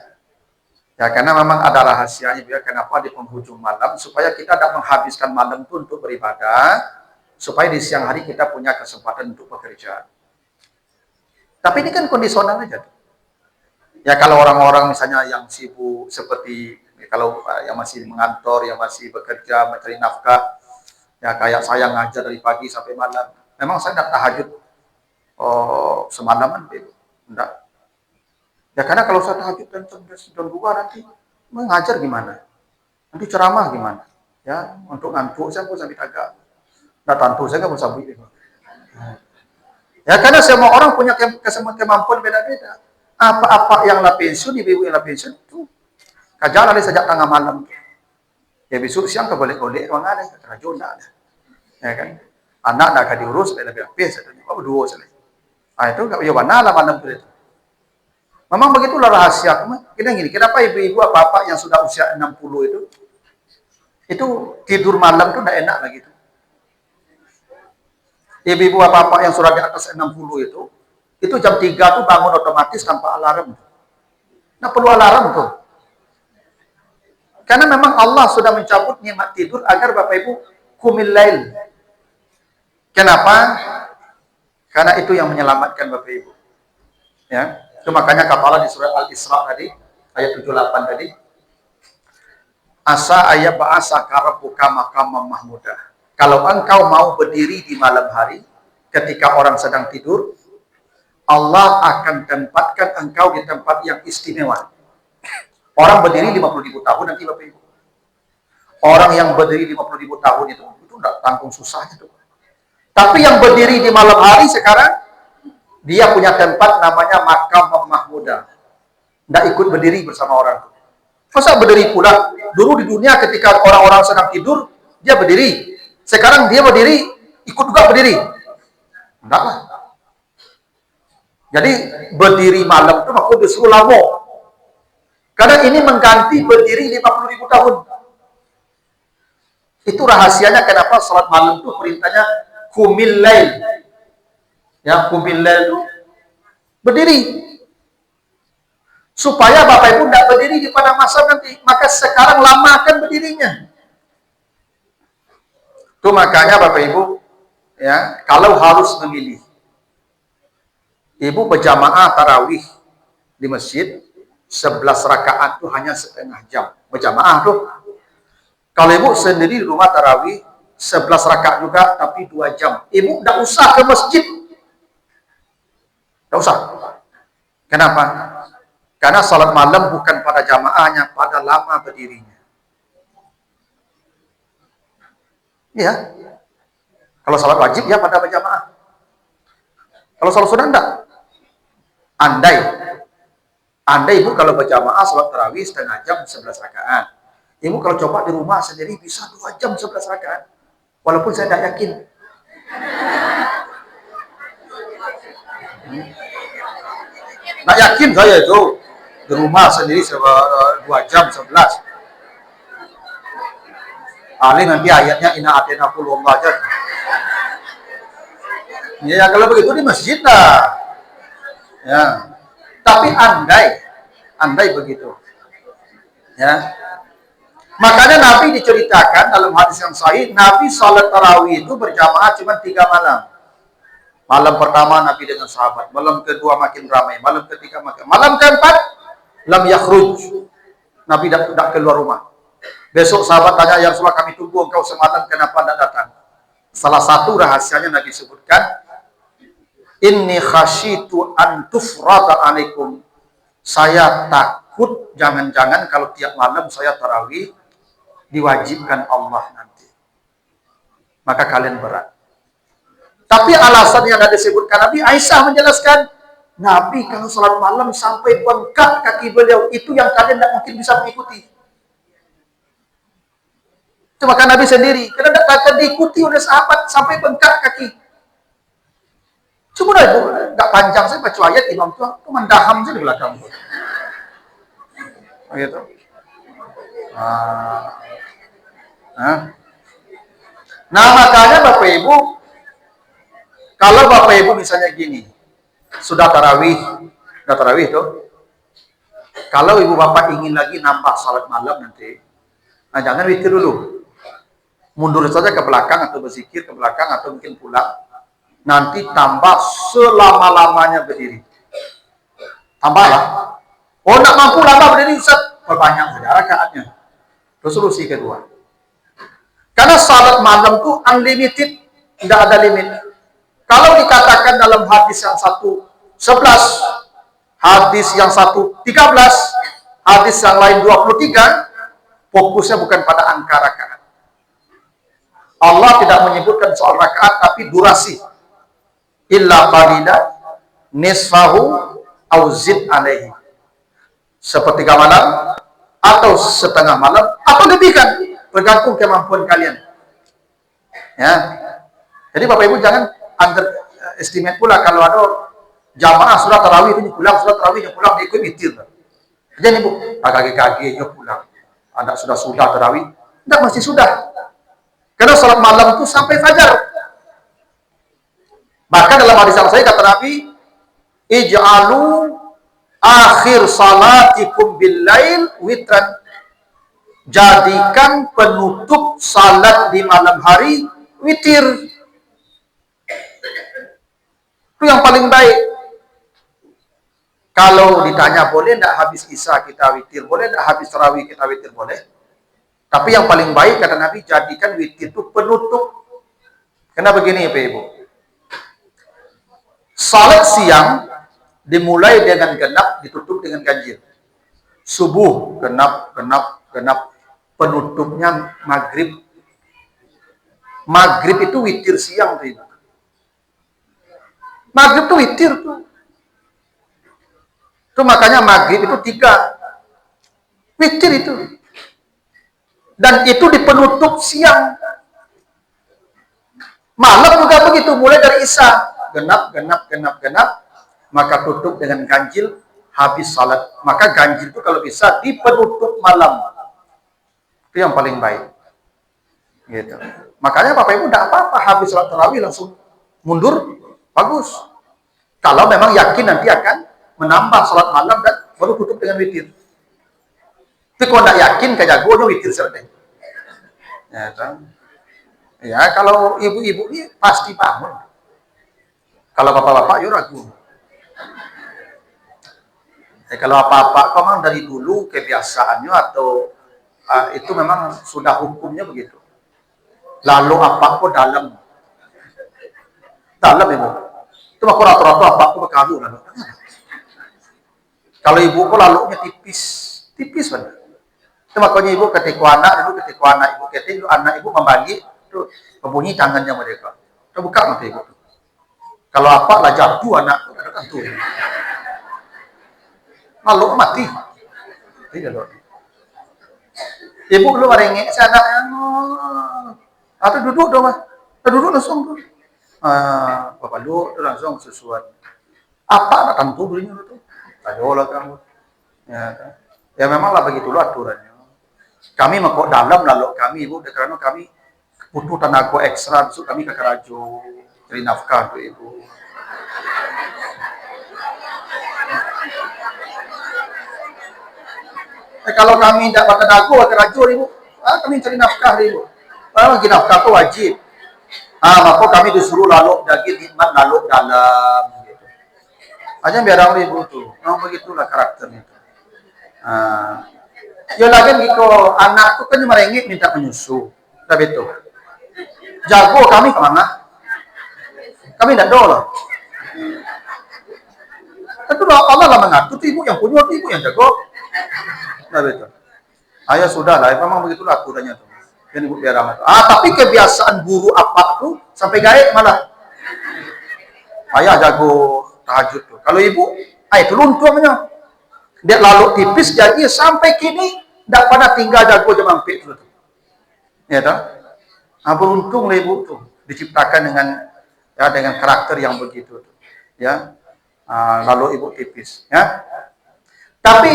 Ya, karena memang ada rahasianya juga kenapa di penghujung malam, supaya kita tidak menghabiskan malam itu untuk beribadah, supaya di siang hari kita punya kesempatan untuk bekerja. Tapi ini kan kondisional aja. Ya kalau orang-orang misalnya yang sibuk seperti kalau yang masih mengantor, yang masih bekerja, mencari nafkah, ya kayak saya ngajar dari pagi sampai malam. Memang saya tidak tahajud semalaman, enggak. Ya karena kalau saya tahajud jam 2 nanti mengajar gimana? Nanti ceramah gimana? Ya untuk ngantuk saya pun sampai agak. Nah tentu saya nggak bisa begitu. Ya karena semua orang punya kemampuan beda-beda. Apa-apa yang lah pensiun, ibu-ibu yang lah pensiun itu kajalan sejak tengah malam. Ya besok siang ke boleh-boleh orang ada kerajaan ada. Ya kan? Anak nak akan diurus lebih habis apa dua sekali. Ah itu enggak ya mana lah malam itu. Memang begitulah rahasia. Kita gini, kenapa ibu-ibu apa-apa yang sudah usia 60 itu tidur malam itu enggak enak lagi itu. Ibu-ibu apa-apa yang sudah di atas 60 itu jam 3 tuh bangun otomatis tanpa alarm. Nah perlu alarm tuh. Karena memang Allah sudah mencabut nikmat tidur agar Bapak Ibu qumil lail. Kenapa? Karena itu yang menyelamatkan Bapak Ibu. Ya, itu makanya kata Allah di surah Al-Isra tadi ayat 78 tadi. Asa ayat ba'asa rabbuka maqamam mahmudah. Kalau engkau mau berdiri di malam hari ketika orang sedang tidur, Allah akan tempatkan engkau di tempat yang istimewa. Orang berdiri 50.000 tahun nanti Bapak Ibu. Orang yang berdiri 50.000 tahun itu enggak tanggung susahnya tuh. Tapi yang berdiri di malam hari sekarang dia punya tempat namanya Maqam Mahmudah. Enggak ikut berdiri bersama orang. Masa berdiri pula? Dulu di dunia ketika orang-orang sedang tidur, dia berdiri. Sekarang dia berdiri, ikut juga berdiri. Enggak lah. Jadi berdiri malam itu maksud disuruh lama. Karena ini mengganti berdiri 50.000 tahun. Itu rahasianya kenapa salat malam itu perintahnya qumil lail. Ya, qumil lail itu berdiri. Supaya Bapak Ibu tidak berdiri di pada masa nanti. Maka sekarang lamakan berdirinya. Itu makanya Bapak Ibu, ya, kalau harus memilih, Ibu berjamaah tarawih di masjid, 11 rakaat itu hanya setengah jam. Berjamaah tuh. Kalau Ibu sendiri di rumah tarawih, 11 rakaat juga, tapi 2 jam. Ibu tidak usah ke masjid. Tidak usah. Kenapa? Karena salat malam bukan pada jamaahnya, pada lama berdirinya. Iya. Kalau salat wajib, ya pada berjamaah. Kalau salat sunat, enggak. Andai Ibu kalau berjamaah salat tarawih setengah jam 11 rakaat. Ibu kalau coba di rumah sendiri bisa 2 jam 11 rakaat. Walaupun saya tidak yakin. Nggak yakin saya itu di rumah sendiri 2 jam 11. Paling nanti ayatnya inna atina qulullah aja. Ya kalau begitu di masjid lah. Ya. Tapi andai begitu. Ya. Makanya Nabi diceritakan dalam hadis yang sahih, Nabi salat tarawih itu berjamaah cuma 3 malam. Malam pertama Nabi dengan sahabat, malam kedua makin ramai, malam ketiga makin, malam keempat lam yakhruj. Nabi tidak keluar rumah. Besok sahabat tanya, ya Rasulullah kami tunggu engkau semalam, kenapa tidak datang? Salah satu rahasianya Nabi sebutkan, inni khasyitu an tufrada alaikum. Saya takut jangan-jangan kalau tiap malam saya tarawih diwajibkan Allah nanti. Maka kalian berat. Tapi alasan yang ada disebutkan Nabi, Aisyah menjelaskan, Nabi kalau salat malam sampai bengkak kaki beliau, itu yang kalian tidak mungkin bisa mengikuti. Itu maka Nabi sendiri, karena tidak akan diikuti oleh sahabat sampai bengkak kaki. Cuma itu nggak panjang, saya baca ayat imam itu mendaham saja di belakang. Begitu. Ah, ah. Nah, makanya Bapak Ibu, kalau Bapak Ibu misalnya gini, sudah tarawih tuh. Kalau Ibu Bapak ingin lagi nambah salat malam nanti, nah jangan witir dulu. Mundur saja ke belakang atau berzikir ke belakang atau mungkin pulang. Nanti tambah selama-lamanya berdiri. Tambahlah. Oh, nak mampu lama berdiri, Ustaz. Perbanyak saja rakaatnya. Resolusi kedua. Karena salat malam itu unlimited, tidak ada limit. Kalau dikatakan dalam hadis yang satu 11, hadis yang satu 13, hadis yang lain 23, fokusnya bukan pada angka rakaat. Allah tidak menyebutkan soal rakaat, tapi durasi. Illa qalila nisfahu au zid alaihi. Sepertiga malam atau setengah malam atau lebihkan, bergantung kemampuan kalian. Ya. Jadi Bapak Ibu jangan underestimate pula kalau ada jamaah sudah tarawih ini pulang, sudah tarawih pulang dia ikut witir. Jadi Bu, kaki-kaki pulang. Anak sudah tarawih, tidak mesti sudah. Karena salat malam itu sampai fajar. Bahkan dalam hadis yang saya kata Nabi, ij'alu akhir salatikum billail witran. Jadikan penutup salat di malam hari witir. Itu yang paling baik. Kalau ditanya boleh tidak habis isya kita witir, boleh tidak habis tarawih kita witir, boleh. Tapi yang paling baik kata Nabi, jadikan witir itu penutup. Karena begini Bapak Ibu. Salat siang dimulai dengan genap, ditutup dengan ganjil. Subuh genap. Penutupnya maghrib. Maghrib itu witir siang Bapak Ibu. Maghrib itu witir tuh. Itu makanya maghrib itu 3. Witir itu. Dan itu di penutup siang. Malam juga begitu, mulai dari isya. Genap. Maka tutup dengan ganjil, habis salat. Maka ganjil itu kalau bisa di penutup malam. Itu yang paling baik. Gitu. Makanya Bapak Ibu tidak apa-apa habis salat tarawih langsung mundur, bagus. Kalau memang yakin nanti akan menambah salat malam dan baru tutup dengan witir. Tapi kalau tidak yakin, kejagoannya witir saja. Ya, kan? Ya, kalau ibu-ibu ini pasti bangun. Kalau bapak-bapak, ya ragu. Kalau bapak-bapak, memang dari dulu kebiasaannya atau itu memang sudah hukumnya begitu. Lalu apa kok dalam ibu. Itu mah rata-rata apa kok berkalu lalu. Kalau ibu kok lalunya tipis benar. Itu makanya ibu ketika anak ibu ketika anak ibu membagi itu membunyi tangannya mereka. Terbuka mata ibu. Kalau apa lah jatuh anak tentu. Lalu mati. Iya loh. Ibu lu merengek si anak atau duduk dong mas. Duduk langsung tuh. Bapak lu langsung sesuatu. Apa anak tentu dulunya itu? Ayo lah kamu. Ya memanglah begitulah aturannya. Kami mau dalam lalu kami ibu karena kami butuh tenaga ekstra besok kami ke Karajo cari nafkah untuk ibu. Kalau kami tidak pakai tenaga ke Karajo ibu, kami cari nafkah ibu. Lagi nafkah itu wajib. Maka kami disuruh lalu daging nikmat lalu dalam gitu. Hanya biar orang ibu tuh. Memang begitulah karakternya. Ya lagi gitu anak tuh kan merengek minta menyusu, tapi itu jago kami kemana? Kami tidak dol. Itu Allah lah mengatur ibu yang punya ibu yang jago. Tapi itu, ayah sudah lah, memang begitulah aturannya tuh. Yang ibu biar amat. Tapi kebiasaan guru apa tuh sampai gaib malah. Ayah jago tahajud tuh. Kalau ibu, itu lunturnya. Dia lalu tipis jadi sampai kini tidak pernah tinggal jago jam mampir itu. Ya toh? Beruntung lah ibu tuh diciptakan dengan karakter yang begitu tuh. Ya. Lalu ibu tipis, ya. Tapi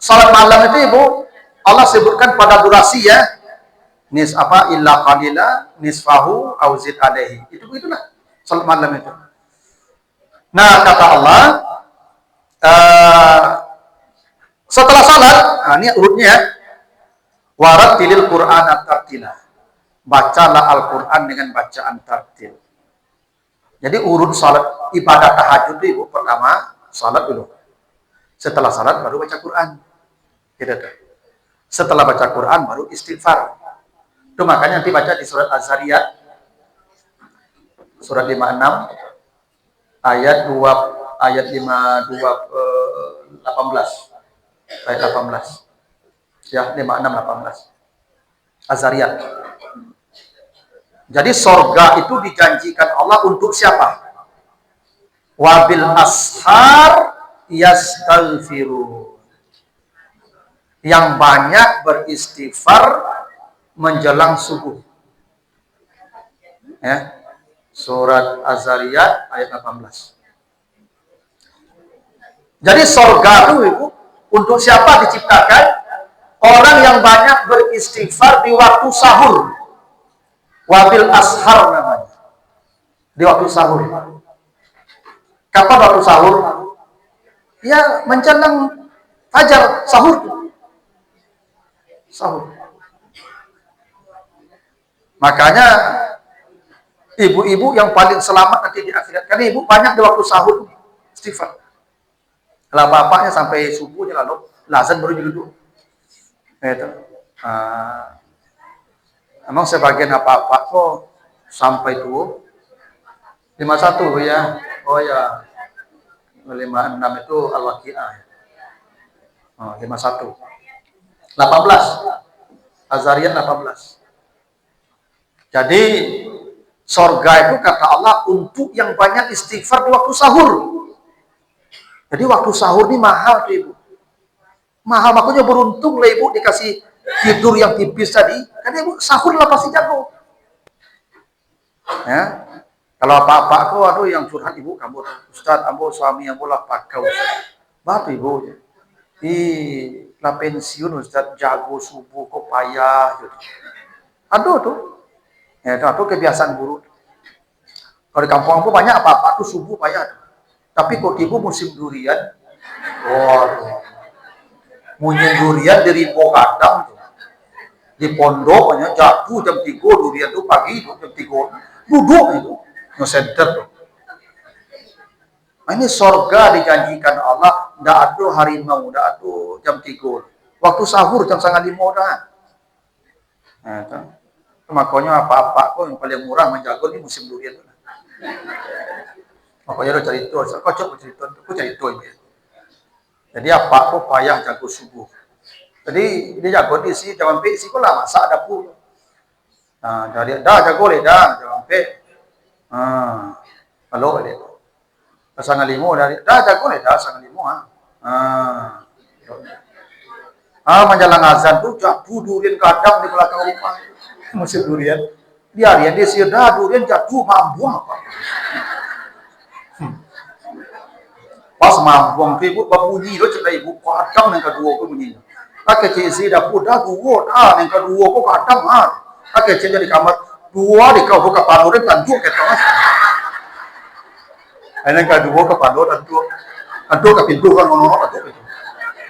Salat malam itu Ibu, Allah sebutkan pada durasi ya. Illa qalila nisfahu au zid alaihi. Itu begitulah salat malam itu. Nah, kata Allah, setelah salat, nah ini urutnya ya. Warattilil Qur'ana tartila. Bacalah Al-Qur'an dengan bacaan tartil. Jadi urut salat ibadah tahajud itu Ibu, pertama salat dulu. Setelah salat baru baca Quran. Gitu tuh. Setelah baca Quran baru istighfar. Itu makanya nanti baca di surat Az-Zariyat surat 56 ayat 2 ayat 18 ayat 18. Ya, 56 18. Az-Zariyat. Jadi sorga itu dijanjikan Allah untuk siapa? Wabil ashar yastaghfiru. Yang banyak beristighfar menjelang subuh. Ya. Surat Az-Zariyat ayat 18. Jadi sorga itu Ibu, untuk siapa diciptakan? Orang yang banyak beristighfar di waktu sahur. Wabil ashar namanya. Di waktu sahur. Kapan waktu sahur? Ya menjelang fajar, sahur. Sahur. Makanya ibu-ibu yang paling selamat nanti di akhirat. Karena ibu banyak di waktu sahur istighfar. Kalau bapaknya sampai subuhnya lalu lazan baru duduk. Itu. Emang sebagian apa-apa kok sampai tuh 51 ya. Oh ya. 56 itu Al-Waqi'ah. 51. 18. Az-Zariyat 18. Jadi sorga itu kata Allah untuk yang banyak istighfar di waktu sahur. Jadi waktu sahur ini mahal tuh Ibu. Mahal, makanya beruntung lah Ibu dikasih tidur yang tipis tadi. Karena Ibu sahur lah pasti jago. Ya. Kalau apa-apa kok aduh yang curhat Ibu, kamu Ustaz, ambo suami ambo lah pakau. Batu Ibu. Lah pensiun Ustaz jago subuh kok payah gitu. Aduh tuh. Ya, itu kebiasaan buruk. Kalau di kampung aku banyak apa-apa tuh subuh payah. Tapi kok Ibu musim durian, munyeng durian dari Kadang tuh. Di pondok banyak jatuh jam 3 durian tuh pagi tuh jam 3. Duduk itu, no center tuh. Nah, ini sorga dijanjikan Allah, ndak ada harimau, ndak ada jam 3. Waktu sahur jam 4:30 dah. Nah, itu. Makanya apa-apa kok yang paling murah menjago ini musim durian. Makanya udah cerita, kok coba cerita, aku cerita ini. Jadi apa kok payah jago subuh. Jadi dia jago di sini, jangan pe sih kok lah masak dapur. Nah, dari dah jago le dah, jangan pe. Kalau ada. Pasangan limo dari dah jago le dah pasangan limo menjelang azan tuh jatuh durian kadang di belakang rumah. Musim durian. Dia sih dah durian jatuh mambuang apa. Pas mambuang tuh Ibu berbunyi lo cerita Ibu kadang yang kedua tuh bunyi. Kakek cisi dapur dah dua yang kedua kok kadang kakek cisi di kamar dua di kau buka palurin tanjuk kita mas. Yang kedua ke palurin tanjuk ke pintu kan ngono tanjuk itu.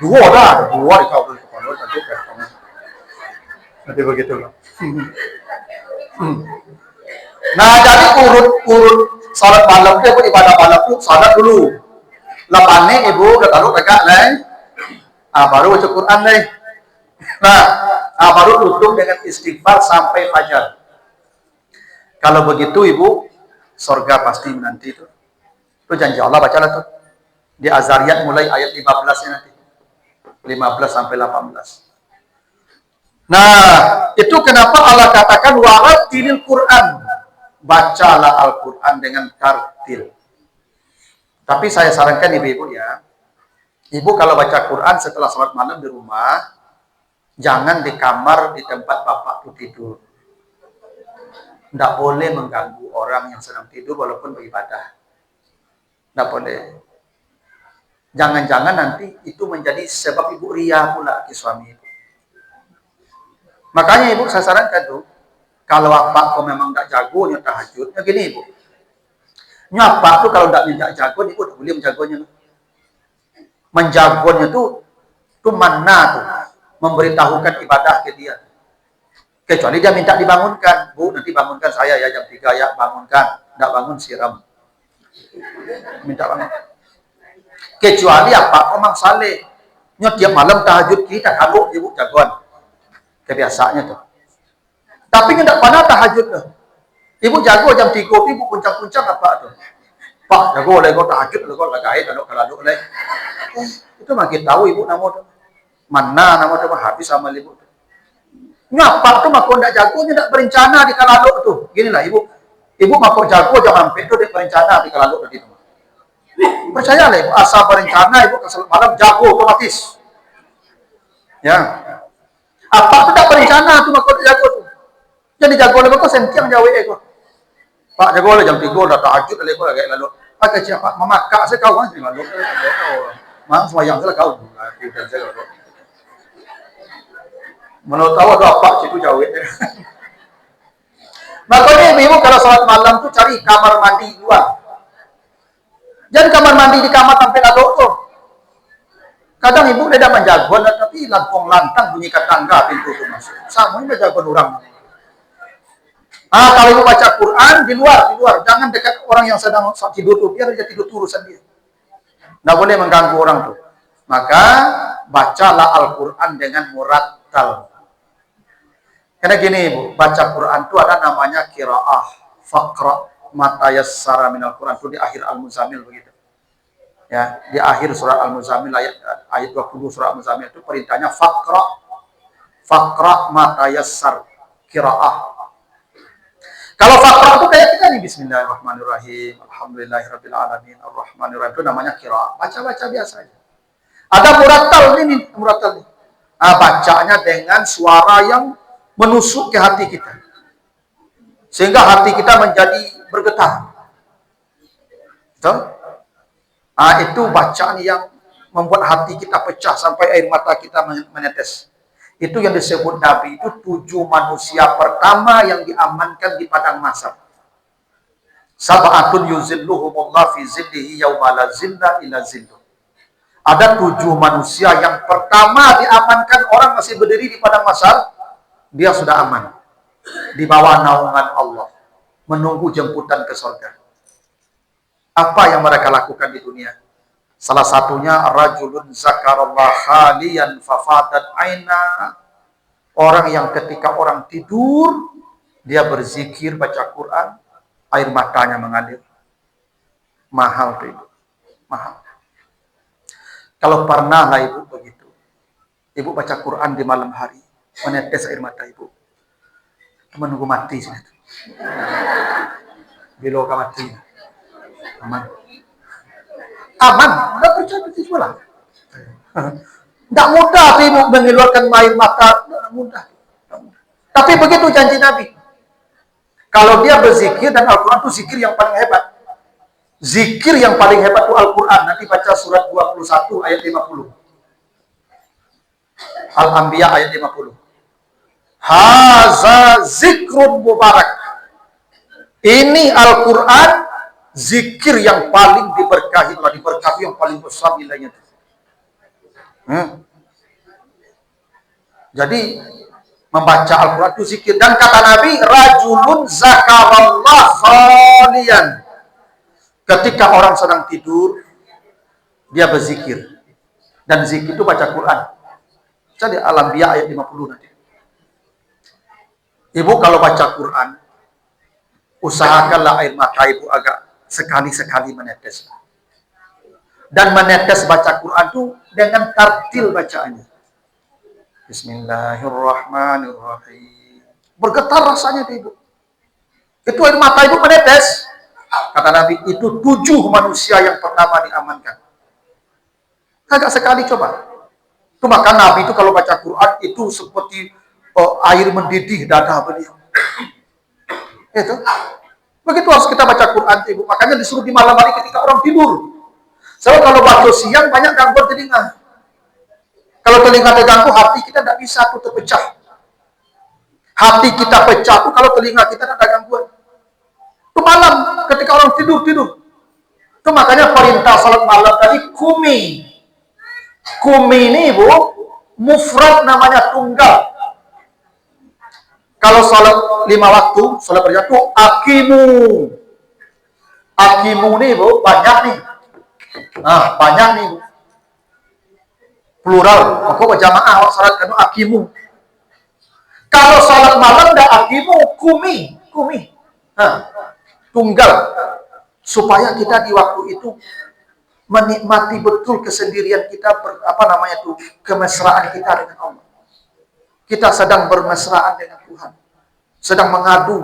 Dua di kau buka palurin tanjuk kita mas. Nanti begitu loh. Nah jadi urut salat malam itu ibadah malam itu salat dulu. Lapane Ibu udah taruh tegak nih. Baru baca Quran nih. Nah, baru tutup dengan istighfar sampai fajar. Kalau begitu Ibu, sorga pasti menanti itu. Itu janji Allah, bacalah tuh. Di Az-Zariyat mulai ayat 15-nya nanti. 15 sampai 18. Nah, itu kenapa Allah katakan warattilil Quran. Bacalah Al-Quran dengan tartil. Tapi saya sarankan Ibu-ibu ya. Ibu kalau baca Quran setelah sholat malam di rumah, jangan di kamar di tempat bapak tuh tidur. Tidak boleh mengganggu orang yang sedang tidur walaupun beribadah. Tidak boleh. Jangan-jangan nanti itu menjadi sebab ibu ria pula ke suami ibu. Makanya ibu saya sarankan tuh, kalau apa kau memang tak jago nyata tahajud, ya gini ibu. Nyapa tuh kalau tidak jago, ibu tak boleh menjagonya. Menjagonya tuh mana tuh, memberitahukan ibadah ke dia. Kecuali dia minta dibangunkan, bu nanti bangunkan saya ya jam 3 ya, bangunkan. Tidak bangun siram. Minta bangun. Kecuali apa, memang saleh. Tiap malam tahajud kita kalau ibu jagoan. Kebiasaannya tuh. Tapi tidak pernah tahajud tuh. Ibu jago jam 3, ibu puncang-puncang apa tuh? Pak, jago oleh kau tahajud, oleh kau lagain, kalau oleh. Itu makin tahu ibu nama tuh. Mana nama tuh habis sama ibu tuh. Ngapa tuh makau tidak jago, tidak berencana di kalaluk tuh. Gini lah ibu. Ibu makau jago jangan sampai tuh dia berencana di kalaluk tadi tuh. Percaya lah ibu, asal berencana ibu kesel malam jago otomatis. Ya. Apa tuh tak berencana tuh makau jago tuh. Jadi jago lah makau sentiang jauh ego. Pak jago lah jam 3 udah tahajud lah ego lagi lalu. Pakai siapa? Mama kak saya kau kan lalu. Mang semayang saya kau. Menurut tahu ada apa situ jauh. Makanya ibu kalau sholat malam tuh cari kamar mandi luar. Jangan kamar mandi di kamar sampai lalu tuh. Kadang ibu tidak menjagoan, tapi lampung lantang bunyi tangga pintu tuh masuk. Sama ini jagoan orang. Kalau ibu baca Quran di luar, jangan dekat orang yang sedang tidur tuh, biar dia tidur urusan dia. Tidak boleh mengganggu orang tuh. Maka bacalah Al-Quran dengan murattal. Karena gini ibu, baca Quran itu ada namanya qiraah, faqra, mata yassara minal Quran itu di akhir Al-Muzammil begitu. Ya, di akhir surat Al-Muzammil ayat 20 surat Al-Muzammil itu perintahnya faqra mata yassar qiraah. Kalau faqra itu kayak kita nih bismillahirrahmanirrahim, alhamdulillahirabbil alamin, arrahmanirrahim itu namanya qiraah. Baca-baca biasa aja. Ada murattal ini. Bacanya dengan suara yang menusuk ke hati kita. Sehingga hati kita menjadi bergetar. Betul? Itu bacaan yang membuat hati kita pecah sampai air mata kita menetes. Itu yang disebut Nabi itu 7 manusia pertama yang diamankan di padang mahsyar. Sab'atun yuzilluhumullah fi zillihi yauma la zilla illa zilluh. Ada 7 manusia yang pertama diamankan, orang masih berdiri di padang mahsyar, dia sudah aman. Di bawah naungan Allah. Menunggu jemputan ke surga. Apa yang mereka lakukan di dunia? Salah satunya rajulun zakarallah khaliyan fafadat aina. Orang yang ketika orang tidur, dia berzikir, baca Quran, air matanya mengalir. Mahal tuh ibu. Mahal. Kalau pernah lah ibu begitu. Ibu baca Quran di malam hari, menetes air mata ibu. Menunggu mati sih. Bila kau mati. Aman. Tidak percaya begitu lah. Tidak mudah ibu mengeluarkan air mata. Tidak mudah. Tapi begitu janji Nabi. Kalau dia berzikir, dan Al-Quran itu zikir yang paling hebat. Zikir yang paling hebat itu Al-Quran. Nanti baca surat 21 ayat 50. Al-Anbiya ayat 50. Haza zikrun mubarak. Ini Al-Quran, zikir yang paling diberkahi Allah, diberkahi yang paling besar nilainya. Jadi membaca Al-Quran itu zikir. Dan kata Nabi, rajulun zakarallah khaliyan. Ketika orang sedang tidur, dia berzikir. Dan zikir itu baca Quran. Jadi Al-Anbiya ayat 50 nanti. Ibu kalau baca Quran, usahakanlah air mata ibu agak sekali-sekali menetes. Dan menetes baca Quran itu dengan tartil bacaannya. Bismillahirrahmanirrahim. Bergetar rasanya ibu. Itu air mata ibu menetes. Kata Nabi, itu 7 manusia yang pertama diamankan. Agak sekali coba. Itu maka Nabi itu kalau baca Quran itu seperti air mendidih dada beliau. Itu. Begitu harus kita baca Quran ibu. Makanya disuruh di malam hari ketika orang tidur. Sebab kalau baca siang banyak gangguan telinga. Kalau telinga terganggu, hati kita tidak bisa tuh terpecah. Hati kita pecah tuh kalau telinga kita tidak ada gangguan. Itu malam ketika orang tidur. Itu makanya perintah salat malam tadi kumi. Kumi ini ibu, mufrad namanya tunggal. Kalau salat 5 waktu, salat berjamaah itu akimu. Akimu nih ibu, banyak nih. Nah, banyak nih ibu. Plural, maka berjamaah salat kanu akimu. Kalau salat malam dah akimu, kumi. Nah, tunggal. Supaya kita di waktu itu menikmati betul kesendirian kita, kemesraan kita dengan Allah. Kita sedang bermesraan dengan Tuhan, sedang mengadu.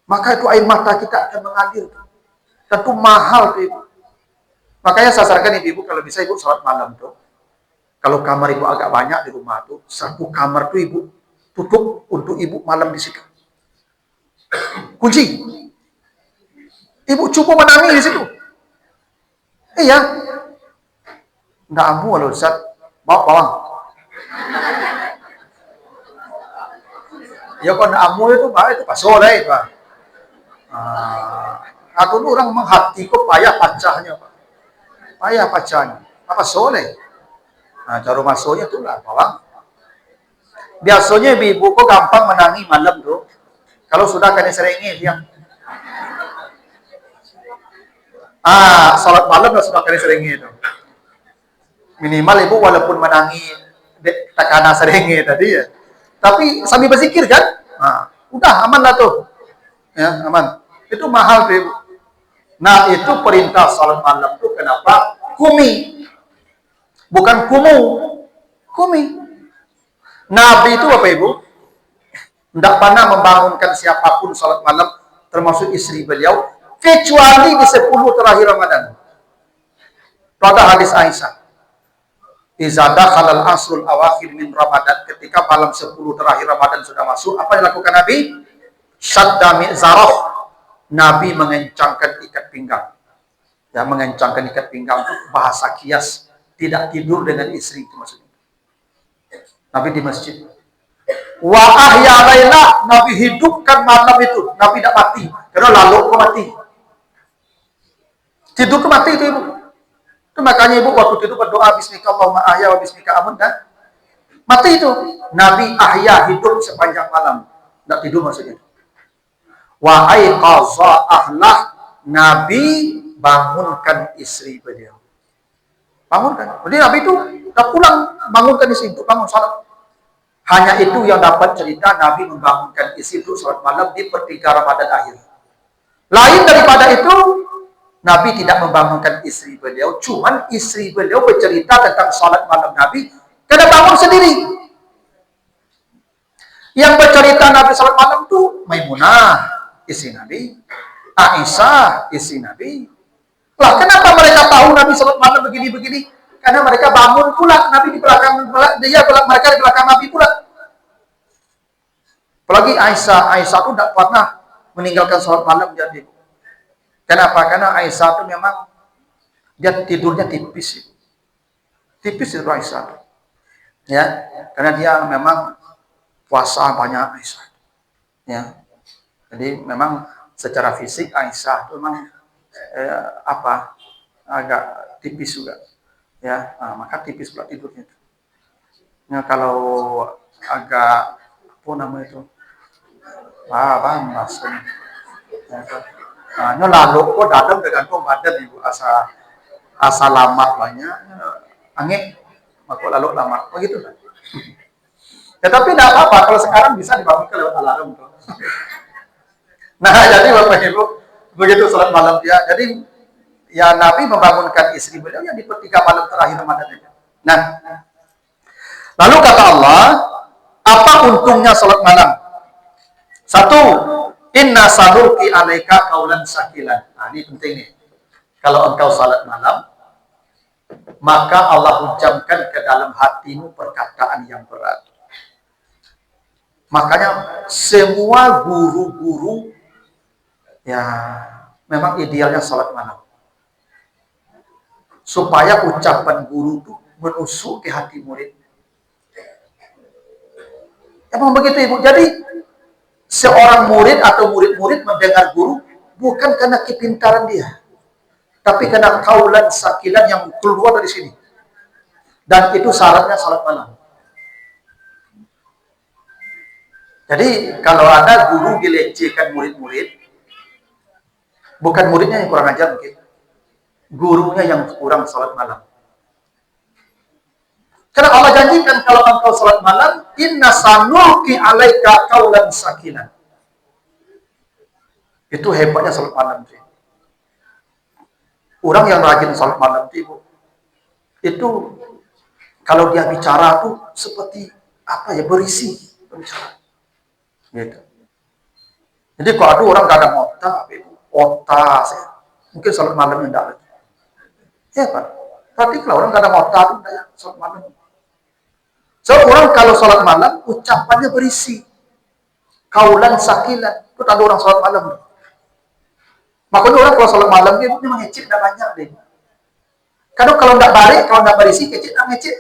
Maka itu air mata kita akan mengalir. Tentu mahal tuh ibu. Makanya saya sarankan ibu kalau bisa ibu salat malam tuh. Kalau kamar ibu agak banyak di rumah tuh, satu kamar tuh ibu tutup untuk ibu malam di situ. Kunci. Ibu cukup menangis di situ. Iya. Nggak amu loh, Ustaz. Bawa bawang. Ya kalau nggak amu itu, Pak, itu pasoleh, Pak. Atau orang menghati kok payah pacahnya, Pak. Payah pacahnya. Apa soleh? Nah, cara masuknya itu lah, bawang. Biasanya ibu kok gampang menangis malam tuh. Kalau sudah kena serengi dia. Salat malam sudah kali serengi itu. Minimal ibu walaupun menangi takana serengi tadi ya. Tapi sambil berzikir kan? Udah aman lah tuh. Ya, aman. Itu mahal tuh ibu. Nah, itu perintah salat malam tuh kenapa? Kumi. Bukan kumu. Kumi. Nabi itu apa ibu? Tidak pernah membangunkan siapapun salat malam, termasuk istri beliau, kecuali di 10 terakhir Ramadan. Itu ada hadis Aisyah. Iza dakhalal asrul awakhir min Ramadan, ketika malam 10 terakhir Ramadan sudah masuk, apa yang dilakukan Nabi? Syadda mi'zarah. Nabi mengencangkan ikat pinggang. Ya, mengencangkan ikat pinggang itu bahasa kias, tidak tidur dengan istri itu maksudnya. Nabi di masjid. Wa ahya laila, Nabi hidupkan malam itu. Nabi tidak mati, karena lalu kok mati. Tidur ke mati itu ibu. Itu makanya ibu waktu tidur berdoa bismika Allahumma ahya wa bismika amun kan? Mati itu. Nabi ahya, hidup sepanjang malam. Tidak tidur maksudnya. Wa aiqaza ahlah, Nabi bangunkan istri beliau. Bangunkan. Jadi Nabi itu udah pulang, bangunkan istri untuk bangun salat. Hanya itu yang dapat cerita Nabi membangunkan istri itu salat malam di pertiga Ramadan akhir. Lain daripada itu, Nabi tidak membangunkan istri beliau. Cuman istri beliau bercerita tentang salat malam Nabi, karena bangun sendiri. Yang bercerita Nabi salat malam itu Maimunah, istri Nabi. Aisyah, istri Nabi. Lah, kenapa mereka tahu Nabi salat malam begini-begini? Karena mereka bangun pula, Nabi di belakang, mereka di belakang Nabi pula. Apalagi Aisyah itu tidak pernah meninggalkan sholat malam jadi. Kenapa? Karena Aisyah itu memang dia tidurnya tipis. Tipis itu Aisyah. Ya, karena dia memang puasa banyak Aisyah. Ya. Jadi memang secara fisik Aisyah itu memang agak tipis juga. Ya, maka tipis pula tidurnya. Nah, kalau agak apa namanya itu? Bang, maksudnya. Nah, lalu kok dalam tergantung badan ibu asa lama banyak angin, maka lalu lama. Begitu kan? Ya, tapi tidak apa-apa kalau sekarang bisa dibangunkan lewat alarm. Nah, jadi Bapak Ibu begitu salat malam dia. Jadi ya Nabi membangunkan istri beliau yang di pertiga malam terakhir Ramadan itu. Nah, lalu kata Allah, apa untungnya salat malam? Satu, inna sanulqi alaika qaulan sakilan. Nah, ini penting nih. Kalau engkau salat malam, maka Allah hujamkan ke dalam hatimu perkataan yang berat. Makanya semua guru-guru ya memang idealnya salat malam. supaya ucapan guru itu menusuk ke hati murid. Emang begitu Ibu. Jadi seorang murid atau murid-murid mendengar guru bukan karena kepintaran dia, tapi karena kaulan sakilan yang keluar dari sini. Dan itu syaratnya salat malam. Jadi kalau ada guru dilecehkan murid-murid, bukan muridnya yang kurang ajar mungkin, gurunya yang kurang salat malam. Karena Allah janjikan kalau engkau salat malam, inna sanulqi alaika qaulan sakilan. Itu hebatnya salat malam sih. Orang yang rajin salat malam itu kalau dia bicara tuh seperti apa ya, berisi bicara. Gitu. Jadi kalau ada orang gak ada otak, mungkin salat malamnya enggak. Ya Pak. Tapi kalau orang gak ada otak tuh enggak salat malam. So orang kalau salat malam ucapannya berisi. Kaulan sakilan. Itu ada orang salat malam. Makanya orang kalau salat malam dia mengecek enggak banyak deh. Kalau enggak balik, kalau enggak berisi, kecek enggak ngecek.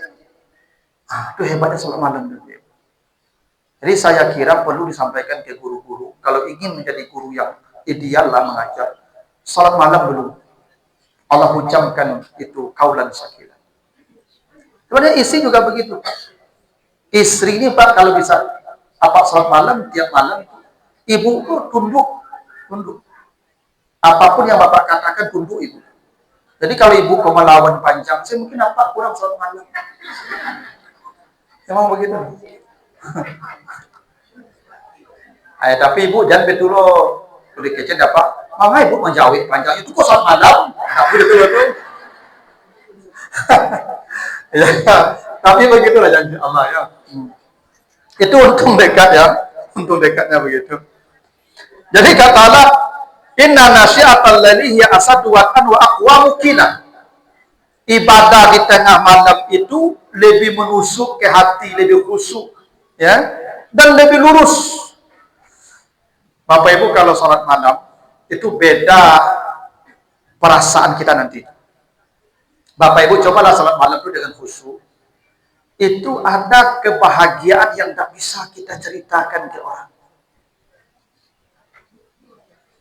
Itu hebatnya salat malam. Jadi saya kira perlu disampaikan ke guru-guru, kalau ingin menjadi guru yang ideal lah mengajar, salat malam dulu. Allah ucapkan itu kaulan sakilan. Sebenarnya istri juga begitu. Istri ini Pak kalau bisa salat malam tiap malam, ibu itu tunduk. Apapun yang Bapak katakan tunduk ibu. Jadi kalau ibu mau melawan panjang, saya mungkin kurang salat malam. Emang begitu. Tapi ibu jangan betul loh. Udah kecil apa? Mama ibu menjawab panjang itu kok salat malam? Tapi betul. Ya, tapi begitulah janji Allah ya. Itu untung dekat ya. Untung dekatnya begitu. Jadi kata Allah, inna nasyi'atal laili hiya asadu watan wa aqwamu qila. Ibadah di tengah malam itu lebih menusuk ke hati, lebih khusyuk, ya, dan lebih lurus. Bapak Ibu kalau salat malam itu beda perasaan kita nanti. Bapak Ibu cobalah salat malam itu dengan khusyuk. Itu ada kebahagiaan yang tak bisa kita ceritakan ke orang.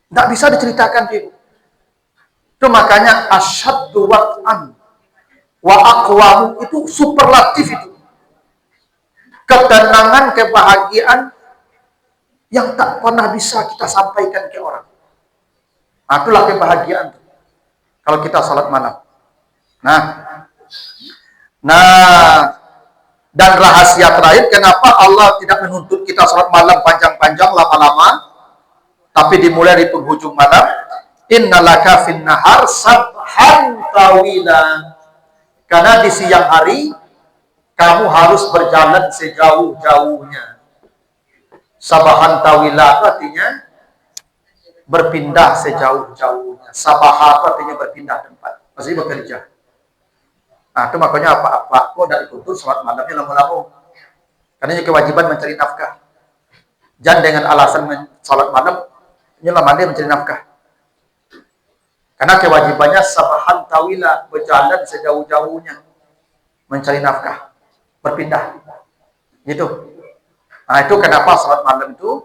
Tak bisa diceritakan Ibu. Itu makanya asyaddu wat'an wa aqwamu itu superlatif itu. Ketenangan, kebahagiaan yang tak pernah bisa kita sampaikan ke orang. Itulah kebahagiaan itu. Kalau kita salat malam. Dan rahasia terakhir kenapa Allah tidak menuntut kita salat malam panjang-panjang lama-lama, tapi dimulai di penghujung malam. Innalaka fin nahar sabhan tawila. Karena di siang hari kamu harus berjalan sejauh-jauhnya. Sabahan tawila artinya berpindah sejauh-jauhnya. Sabah artinya berpindah tempat. Maksudnya bekerja. Itu makanya apa-apa kok tidak dituntut salat malamnya lama-lama. Karena ini kewajiban mencari nafkah. Jangan dengan alasan salat malam menyelamatkan mencari nafkah. Karena kewajibannya sabahan tawila, berjalan sejauh-jauhnya mencari nafkah, berpindah. Gitu. Itu kenapa salat malam itu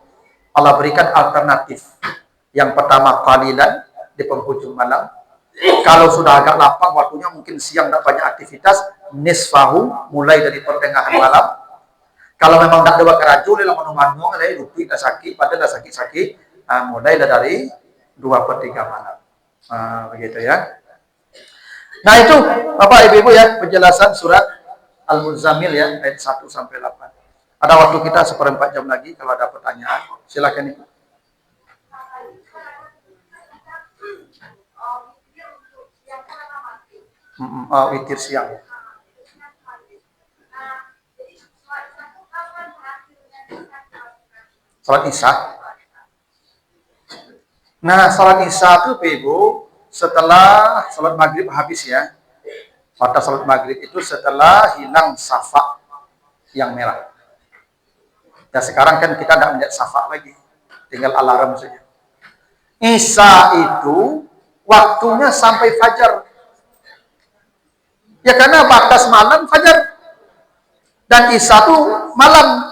Allah berikan alternatif. Yang pertama qalilan di penghujung malam. Kalau sudah agak lapang waktunya, mungkin siang tidak banyak aktivitas, nisfahu mulai dari pertengahan malam. Kalau memang tidak ada kerajul, lama-lama rupi dah sakit, padahal dah sakit-sakit, mulai dari 2/3 malam. Begitu ya. Nah itu Bapak Ibu ya penjelasan surat Al-Muzammil ya ayat 1 sampai 8. Ada waktu kita 1/4 jam lagi, kalau ada pertanyaan silakan Ibu. Witir siang. Salat Isya. Nah, salat Isya itu Ibu setelah salat maghrib habis ya. Pada salat maghrib itu setelah hilang safak yang merah. Ya sekarang kan kita tidak melihat safak lagi, tinggal alarm saja. Isya itu waktunya sampai fajar. Ya karena batas malam fajar. Dan isya itu malam.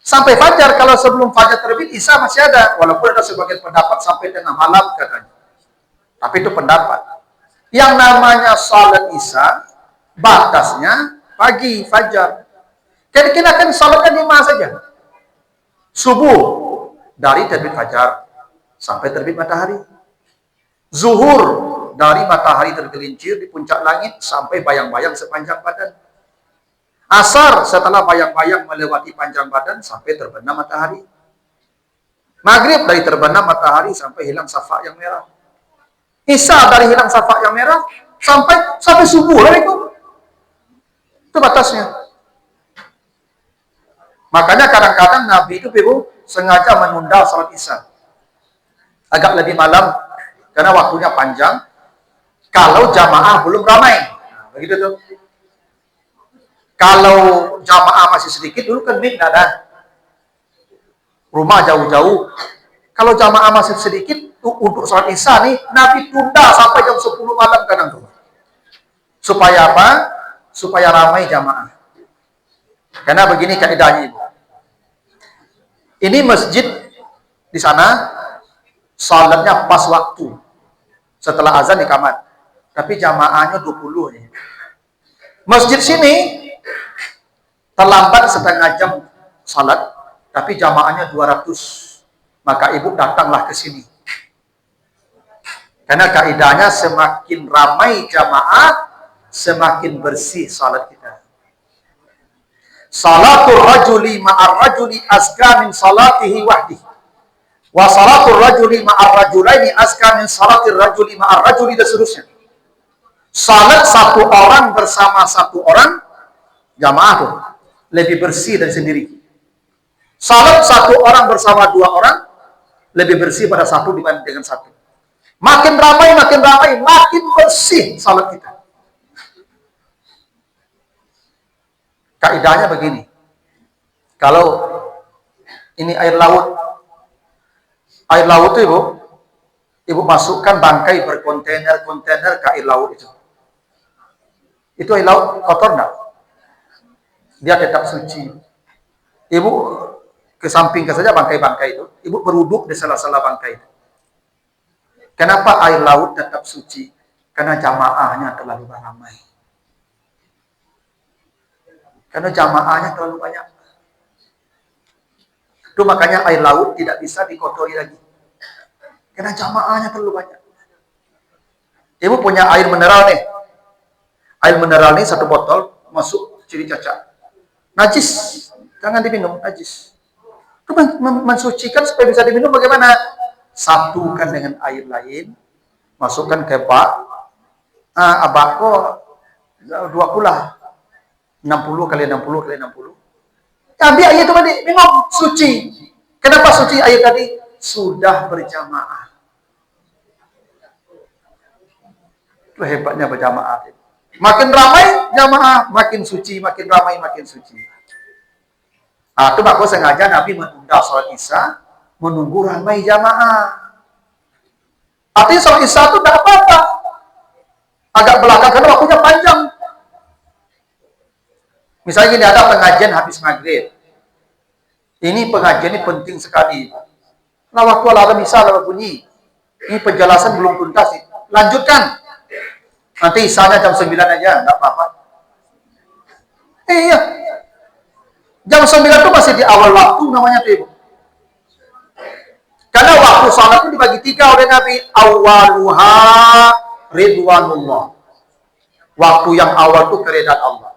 Sampai fajar, kalau sebelum fajar terbit, isya masih ada. Walaupun ada sebagian pendapat sampai tengah malam katanya. Tapi itu pendapat. Yang namanya salat isya, batasnya pagi, fajar. Kira-kira kan salatnya 5 saja. Subuh, dari terbit fajar sampai terbit matahari. Zuhur, dari matahari tergelincir di puncak langit sampai bayang-bayang sepanjang badan. Asar, setelah bayang-bayang melewati panjang badan sampai terbenam matahari. Maghrib, dari terbenam matahari sampai hilang safak yang merah. Isya, dari hilang safak yang merah sampai subuh lah itu. Itu batasnya. Makanya kadang-kadang Nabi itu sengaja menunda salat isya agak lebih malam karena waktunya panjang. Kalau jamaah belum ramai, nah, begitu tuh. Kalau jamaah masih sedikit, dulu kan tidak ada rumah jauh-jauh. Kalau jamaah masih sedikit, untuk salat isya nih, Nabi tunda sampai jam 10 malam kadang tuh. Supaya apa? Supaya ramai jamaah. Karena begini kaidahnya, Ibu. Ini masjid di sana, salatnya pas waktu. Setelah azan ikamat. Tapi jamaahnya 20 nih. Masjid sini terlambat setengah jam salat, tapi jamaahnya 200. Maka ibu datanglah ke sini. Karena kaidahnya semakin ramai jamaah, semakin bersih salat kita. Salatul rajuli ma'ar rajuli azka min salatihi wahdi. Wa salatul rajuli ma'ar rajulaini azka min salatir rajuli ma'ar rajuli, dan seterusnya. Salat satu orang bersama satu orang, jamaah tuh, lebih bersih dari sendiri. Salat satu orang bersama 2 orang, lebih bersih pada satu dibanding dengan satu. Makin ramai, makin bersih salat kita. Kaidahnya begini. Kalau ini air laut itu ibu masukkan bangkai berkontainer ke air laut itu. Itu air laut kotor enggak? Dia tetap suci. Ibu kesampingkan saja bangkai-bangkai itu. Ibu berwuduk di sela-sela bangkai itu. Kenapa air laut tetap suci? Karena jamaahnya terlalu ramai. Karena jamaahnya terlalu banyak. Itu makanya air laut tidak bisa dikotori lagi. Karena jamaahnya terlalu banyak. Ibu punya air mineral nih. Air mineral ini 1 botol, masuk ciri cacat. Najis. Jangan diminum, najis. Itu mensucikan supaya bisa diminum bagaimana? Satukan dengan air lain. Masukkan ke bak. Abak kok 2 pula. 60 kali 60 kali 60. Ambil air itu tadi, minum, suci. Kenapa suci air tadi? Sudah berjamaah. Itu hebatnya berjamaah. Makin ramai jamaah, makin suci, makin ramai, makin suci. Itu maka sengaja Nabi menunda sholat isya, menunggu ramai jamaah. Artinya sholat isya itu tidak apa-apa. Agak belakang karena waktunya panjang. Misalnya gini, ada pengajian habis maghrib. Ini pengajian ini penting sekali. Nah, waktu alarm isya bunyi. Ini penjelasan belum tuntas. Lanjutkan. Nanti isyanya jam 9 aja, enggak apa-apa. Iya. Jam 9 itu masih di awal waktu namanya tuh, Ibu. Karena waktu salat itu dibagi 3 oleh Nabi. Awaluha ridwanullah. Waktu yang awal itu keridhaan Allah.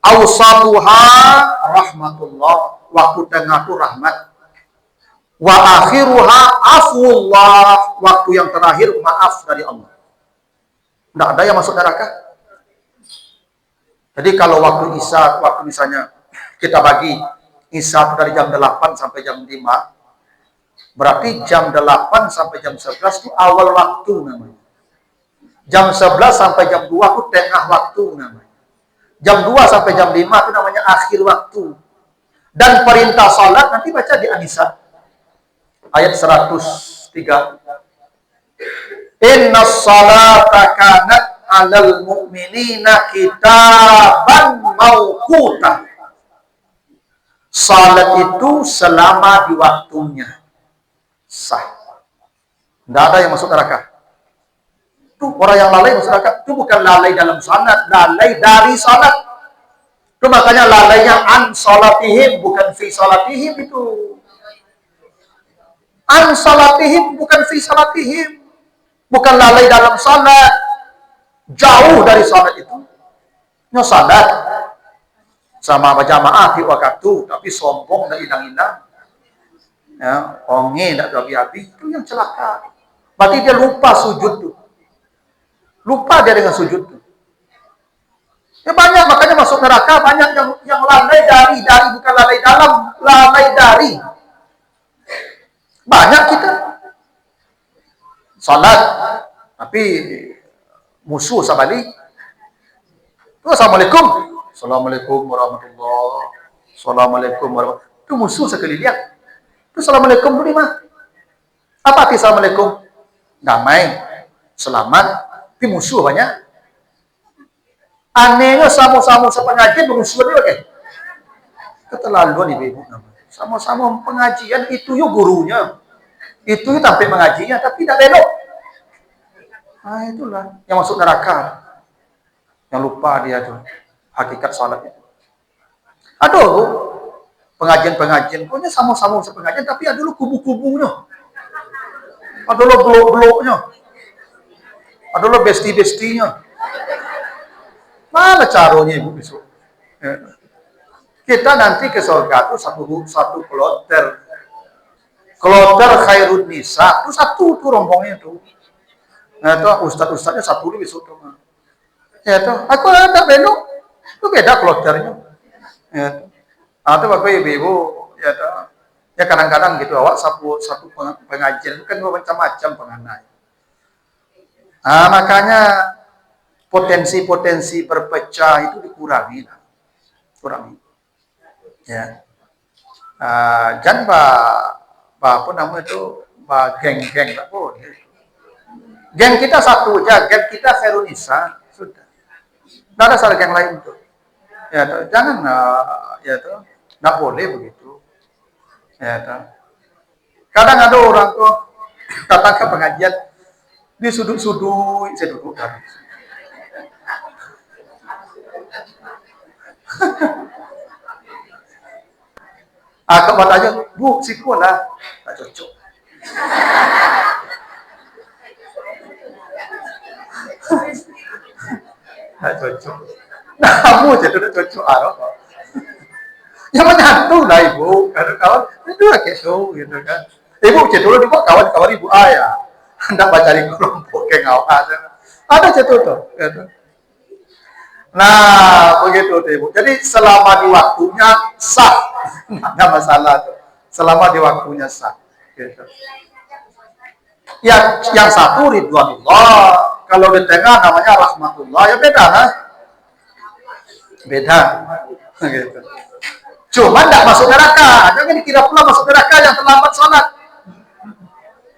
Awsatuha rahmatullah. Waktu tengah itu rahmat. Wa akhiruha afullah. Waktu yang terakhir maaf dari Allah. Tidak ada yang masuk neraka. Jadi kalau waktu isya, waktu misalnya kita bagi isya dari jam 8 sampai jam 5, berarti jam 8 sampai jam 11 itu awal waktu namanya. Jam 11 sampai jam 2 itu tengah waktu namanya. Jam 2 sampai jam 5 itu namanya akhir waktu. Dan perintah salat nanti baca di An-Nisa ayat 103. Inna salata kanat 'alal mu'minina kitaban mauquta. Salat itu selama di waktunya sah. Tidak ada yang masuk neraka. Itu orang yang lalai masuk neraka. Itu bukan lalai dalam salat, lalai dari salat. Itu makanya lalainya an salatihim, bukan fi salatihim itu. An salatihim, bukan fi salatihim. Bukan lalai dalam salat. Jauh dari salat itu. Nya salat sama berjamaah di waktu, tapi sombong dan inang-inang. Ya, onge tak habis-habis, itu yang celaka. Berarti dia lupa sujud tuh. Lupa dia dengan sujud tuh. Ya banyak, makanya masuk neraka banyak yang lalai dari bukan lalai dalam, lalai dari. Banyak kita salat tapi musuh sabalik. Assalamualaikum. Assalamualaikum warahmatullahi. Assalamualaikum warahmatullahi. Itu musuh sekeliling. Itu assalamualaikum dulu mah. Apa arti assalamualaikum? Damai, selamat, tapi musuh banyak. Anehnya sama-sama sepengajian bermusuh dia oke. Keterlaluan ibu-ibu namanya. Sama-sama pengajian itu yuk gurunya. Itu yuk sampai mengajinya tapi tidak belok. Nah itulah yang masuk neraka. Yang lupa dia tuh hakikat salatnya. Aduh, pengajian-pengajian punya sama-sama sepengajian tapi ada dulu kubu-kubunya. Ada dulu blok-bloknya. Ada dulu besti-bestinya. Mana caranya ibu besok? Ya. Kita nanti ke surga itu satu kloter. Kloter khairun nisa itu satu tuh rombongnya tuh. Nah itu ustad-ustadnya satu dulu besok tuh. Ya tuh, aku ada belok. Itu beda kloternya. Ya. Atau bapak ibu ya tuh. Ya kadang-kadang gitu awak satu pengajian itu kan macam-macam penganai. Nah makanya potensi-potensi berpecah itu dikurangi lah. Kurangi. Ya. Jangan apa namanya itu geng-geng tak boleh. Geng kita satu aja, geng kita Khairunisa sudah. Tidak ada salah geng lain tuh. Ya tuh, jangan ya tuh, tidak boleh begitu. Ya tuh. Kadang ada orang tuh datang ke pengajian di sudut-sudut, saya duduk dari. Aku aja, bu, siku lah, tak cocok. Tak cocok. Nah, kamu jadi udah cocok arah. Ya menyatu lah ibu, kawan-kawan itu lah keso gitu kan. Ibu jadi dulu dibuat kawan-kawan ibu ayah. Hendak baca di kelompok kayak ngawal ada jatuh tuh. Gitu. Nah, begitu tuh ibu. Jadi selama di waktunya sah, nggak ada masalah tuh. Selama di waktunya sah. Gitu. Yang satu ridwanullah, kalau di tengah namanya rahmatullah, ya beda lah. Beda. Gitu. Cuma tidak masuk neraka. Jangan dikira pula masuk neraka yang terlambat sholat.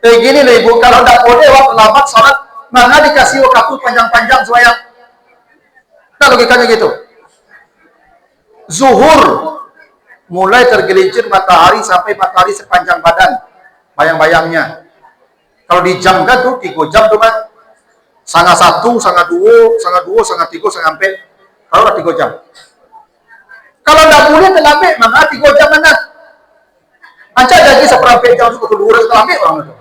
Kayak gini loh ibu, kalau tidak boleh waktu terlambat sholat, maka dikasih waktu panjang-panjang supaya. Nah logikanya gitu. Zuhur mulai tergelincir matahari sampai matahari sepanjang badan, bayang-bayangnya. Kalau dijamkan tuh 3 jam tuh kan, setengah 1, setengah 2, setengah 3, setengah 4. Kalau 3 jam. Kalau tidak boleh terlambat, maka 3 jam mana? Anca lagi seperempat jam suku dulu terlambat orang itu.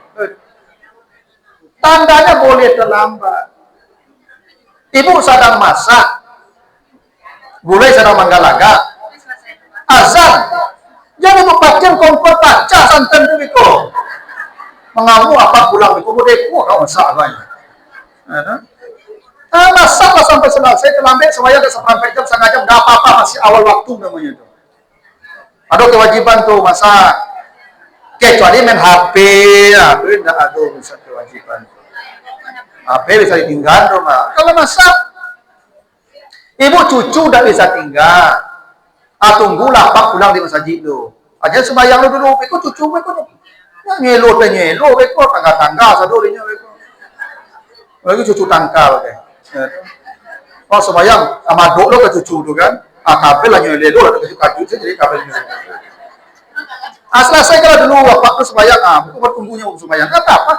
Tandanya boleh terlambat. Ibu sedang masak, gulai sedang manggalaga, azan. Jangan ibu pakai kompor baca santan tu itu. Mengamu apa pulang itu bodeko kau masak banyak. Masaklah sampai selesai terlambat semuanya ke seperempat jam, setengah jam, tidak apa-apa masih awal waktu namanya itu. Ada kewajiban tuh masak. Kecuali main HP, itu tidak ada bisa kewajiban. HP bisa ditinggal rumah. Kalau masak, ibu cucu tidak bisa tinggal. Tunggulah pak pulang di masjid tu. Aja sembahyang dulu, ikut cucu ikut. Nyelo, ikut tangga-tangga sadurinya ikut. Lagi cucu tangkal deh. Ya. Oh sembahyang sama dok lo ke cucu tu kan, kabel lagi lelo lah ke cucu jadi kabel ni. Selesai kalau dulu bapak tu sembahyang, bukan bertunggunya sembahyang, kata apa?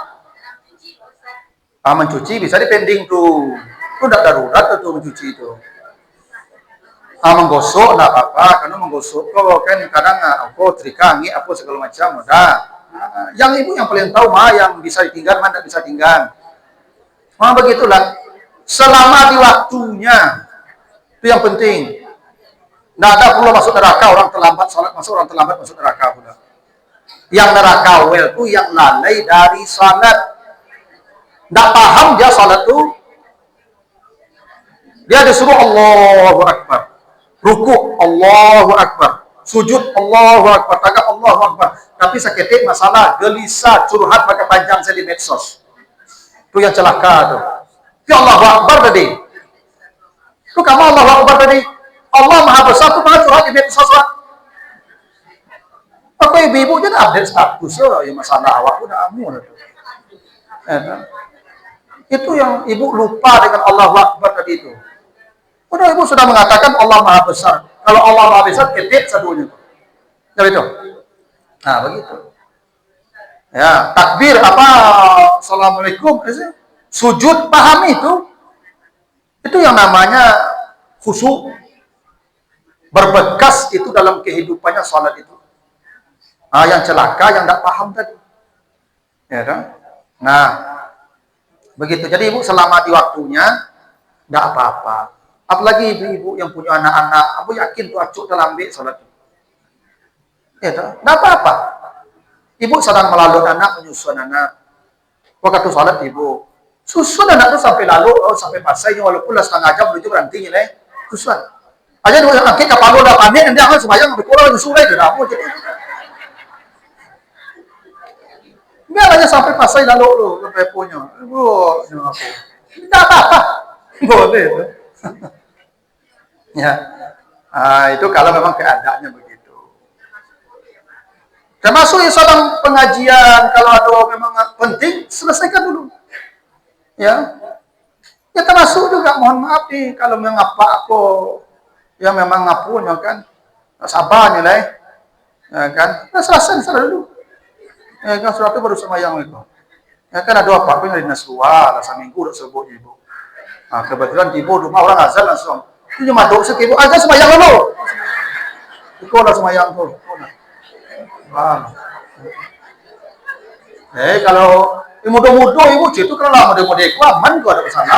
Mencuci bisa dipending tuh, tu tidak darurat tuh mencuci itu. Menggosok tidak apa-apa, karena menggosok kok kan kadang apa terikangi apa segala macam, udah. Yang ibu yang paling tahu yang bisa ditinggal, mana tidak bisa tinggal. Begitulah. Selama di waktunya, itu yang penting. Tidak ada perlu masuk neraka orang terlambat salat, orang terlambat masuk neraka pula. Yang neraka itu yang lalai dari salat. Tidak paham dia salat itu, dia disuruh Allahu Akbar, ruku Allahu Akbar, sujud Allahu Akbar, tagak Allahu Akbar. Tapi seketik masalah gelisah curhat pakai panjang saya di medsos. Itu yang celaka tuh. Ya Allahu Akbar tadi. Itu kamu Allahu Akbar tadi. Allah Maha Besar tuh malah curhat di medsos lah. Apa ibu-ibu jadi update status ya masalah awak udah amun itu. Itu yang ibu lupa dengan Allahu Akbar tadi itu. Udah ibu sudah mengatakan Allah Maha Besar. Kalau Allah Maha Besar, ketik sadunya. Jadi itu. Nah, begitu. Ya, takbir apa? Assalamualaikum. Sujud paham itu. Itu yang namanya khusyuk. Berbekas itu dalam kehidupannya salat itu. Yang celaka yang tidak paham tadi. Ya kan? Nah, begitu. Jadi ibu selama di waktunya tidak apa-apa. Apalagi ibu-ibu yang punya anak-anak, aku yakin tuh acuk dalam ambil salat. Ya kan? Tidak apa-apa. Ibu sedang melalui anak, menyusun anak. Waktu salat ibu susun anak itu sampai lalu, sampai pasainya walaupun setengah jam menuju berhenti nih. Susun. Aja dua yang kaki kapal udah panik, nanti akan sembahyang sampai kurang surai itu dah. Biar aja sampai pasai lalu lo, sampai punya. Tidak apa-apa, boleh. Ya, itu kalau memang keadaannya begitu. Termasuk yang sedang pengajian, kalau ada memang penting, selesaikan dulu. Ya, termasuk juga mohon maaf nih, kalau memang apa-apa yang memang ngapunya kan, sabarnya lah, ya kan, selesai dulu. Ya kan surat itu baru sembahyang itu. Ya kan ada apa pun dari Nasrullah, seminggu udah sebut ibu. Kebetulan ibu rumah orang azan langsung. Itu cuma doa sekibu azan sembahyang dulu. Itu lah sembahyang tuh. Kalau muda-muda ibu itu kalau muda-muda itu aman kok ada kesana.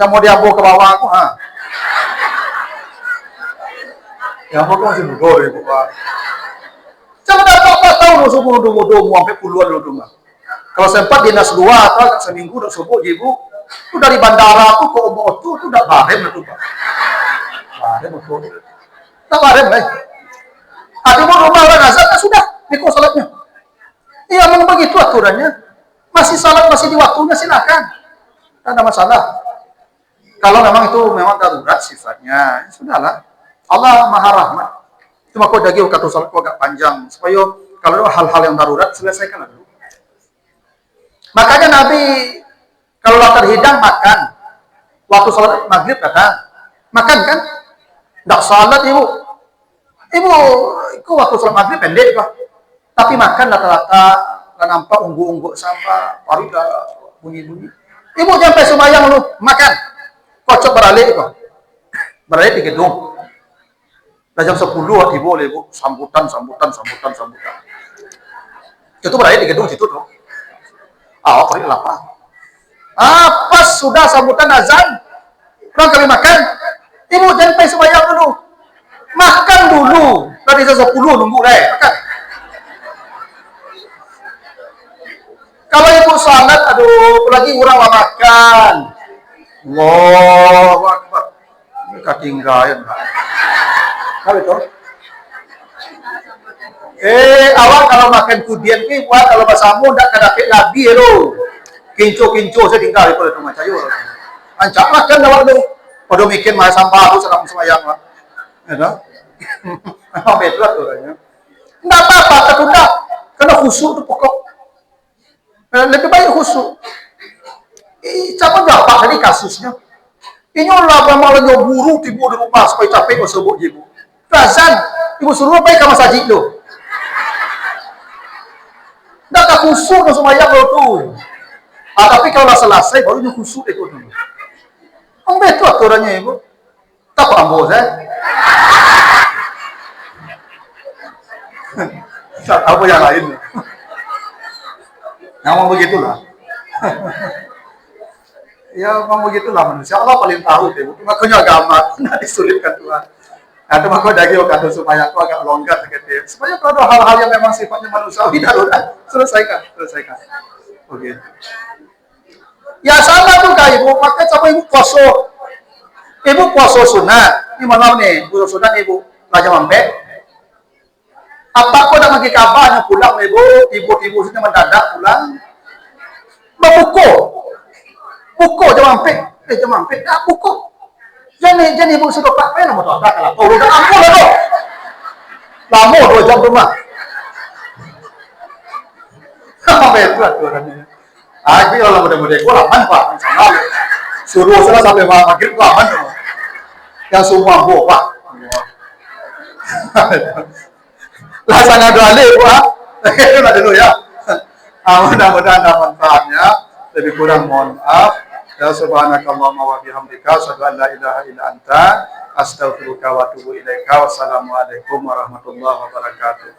Yang mau diambil ke bawah aku, yang aku masih muda ibu pak. Jangan dapat tahu musuh muda-muda mau sampai puluhan dulu mah. Kalau sempat di Nasrullah atau seminggu udah subuh ibu, itu dari bandara tuh ke Omotu itu udah barem lah tuh pak. Barem betul. Tak barem lah. Ada mau rumah orang azan sudah nikah salatnya. Iya memang begitu aturannya. Masih salat masih di waktunya silakan. Tak ada masalah. Kalau memang itu memang darurat sifatnya, sudahlah. Allah Maha Rahmat. Cuma kau daging kata salat kau agak panjang supaya kalau ada hal-hal yang darurat selesaikan dulu. Makanya Nabi kalau lapar hidang makan. Waktu salat maghrib datang makan kan? Tak salat ibu. Ibu, kau waktu salat maghrib pendek kok. Tapi makan rata-rata nampak ungguk-ungguk sampah, baru dah bunyi-bunyi. Ibu sampai sembahyang lu makan. Kocok beralik kok. Beralik di gedung. Dah jam 10 ibu boleh ibu sambutan. Itu beralik di gedung situ tuh. Paling lapar. Pas sudah sambutan azan. Orang kami makan. Ibu jangan sampai sembahyang dulu. Makan dulu. Tadi jam 10 nunggu deh. Makan. Kalau ibu salat, aduh, lagi orang makan. Allahu Akbar. Ini ketinggalan. Tahu itu? Awak kalau makan kudian ni buat kalau basamu ndak kadapit labi lo. Kinco saya tinggal itu rumah sayur. Ancak makan awak tu. Pada mikir mah sampah tu sedang sembahyang lah. Ya dah. Betul aturannya. Ndak apa-apa tertunda. Karena khusyuk tu pokok. Lebih baik khusyuk. Siapa Pak tadi kasusnya. Ini lah malah nyoburu tibu di rumah supaya capek sebut ibu. Razan, ibu suruh apa ke masjid lo? Dah tak khusyuk no semayang lo tu. Tapi kalau dah selesai baru dia khusyuk itu tu. Betul aturannya ibu. Tak ambos apa yang lain. Memang begitulah. Ya memang begitulah manusia. Allah paling tahu deh. Makanya agama nak disulitkan Tuhan. Nah, itu maka daging kata supaya aku agak longgar gitu. Supaya kalau ada hal-hal yang memang sifatnya manusiawi darurat, selesaikan. Oke. Ya sama tuh kayak ibu, pakai sama ibu poso. Ibu poso sunat. Ini mana nih? Ibu sunat ibu Raja Mampet. Apa kau nak pergi kabar pulang ibu sudah mendadak pulang. Buku jam mampet, buku. Jadi ibu sudah pakai nama tu ada kalau udah ampun lah tu. Lama 2 jam rumah. Betul tu orangnya. Tapi kalau mudah-mudahan gua aman Pak, sama. Suruh sana sampai maghrib gua aman tu. Yang semua gua Pak. Lah sana doa le Pak. Itu lah dulu ya. Mudah-mudahan ada manfaatnya. Lebih kurang mohon maaf. Ya subhanakallahumma wa bihamdika asyhadu an la ilaha illa anta astaghfiruka wa atubu ilaika. Wassalamualaikum warahmatullahi wabarakatuh.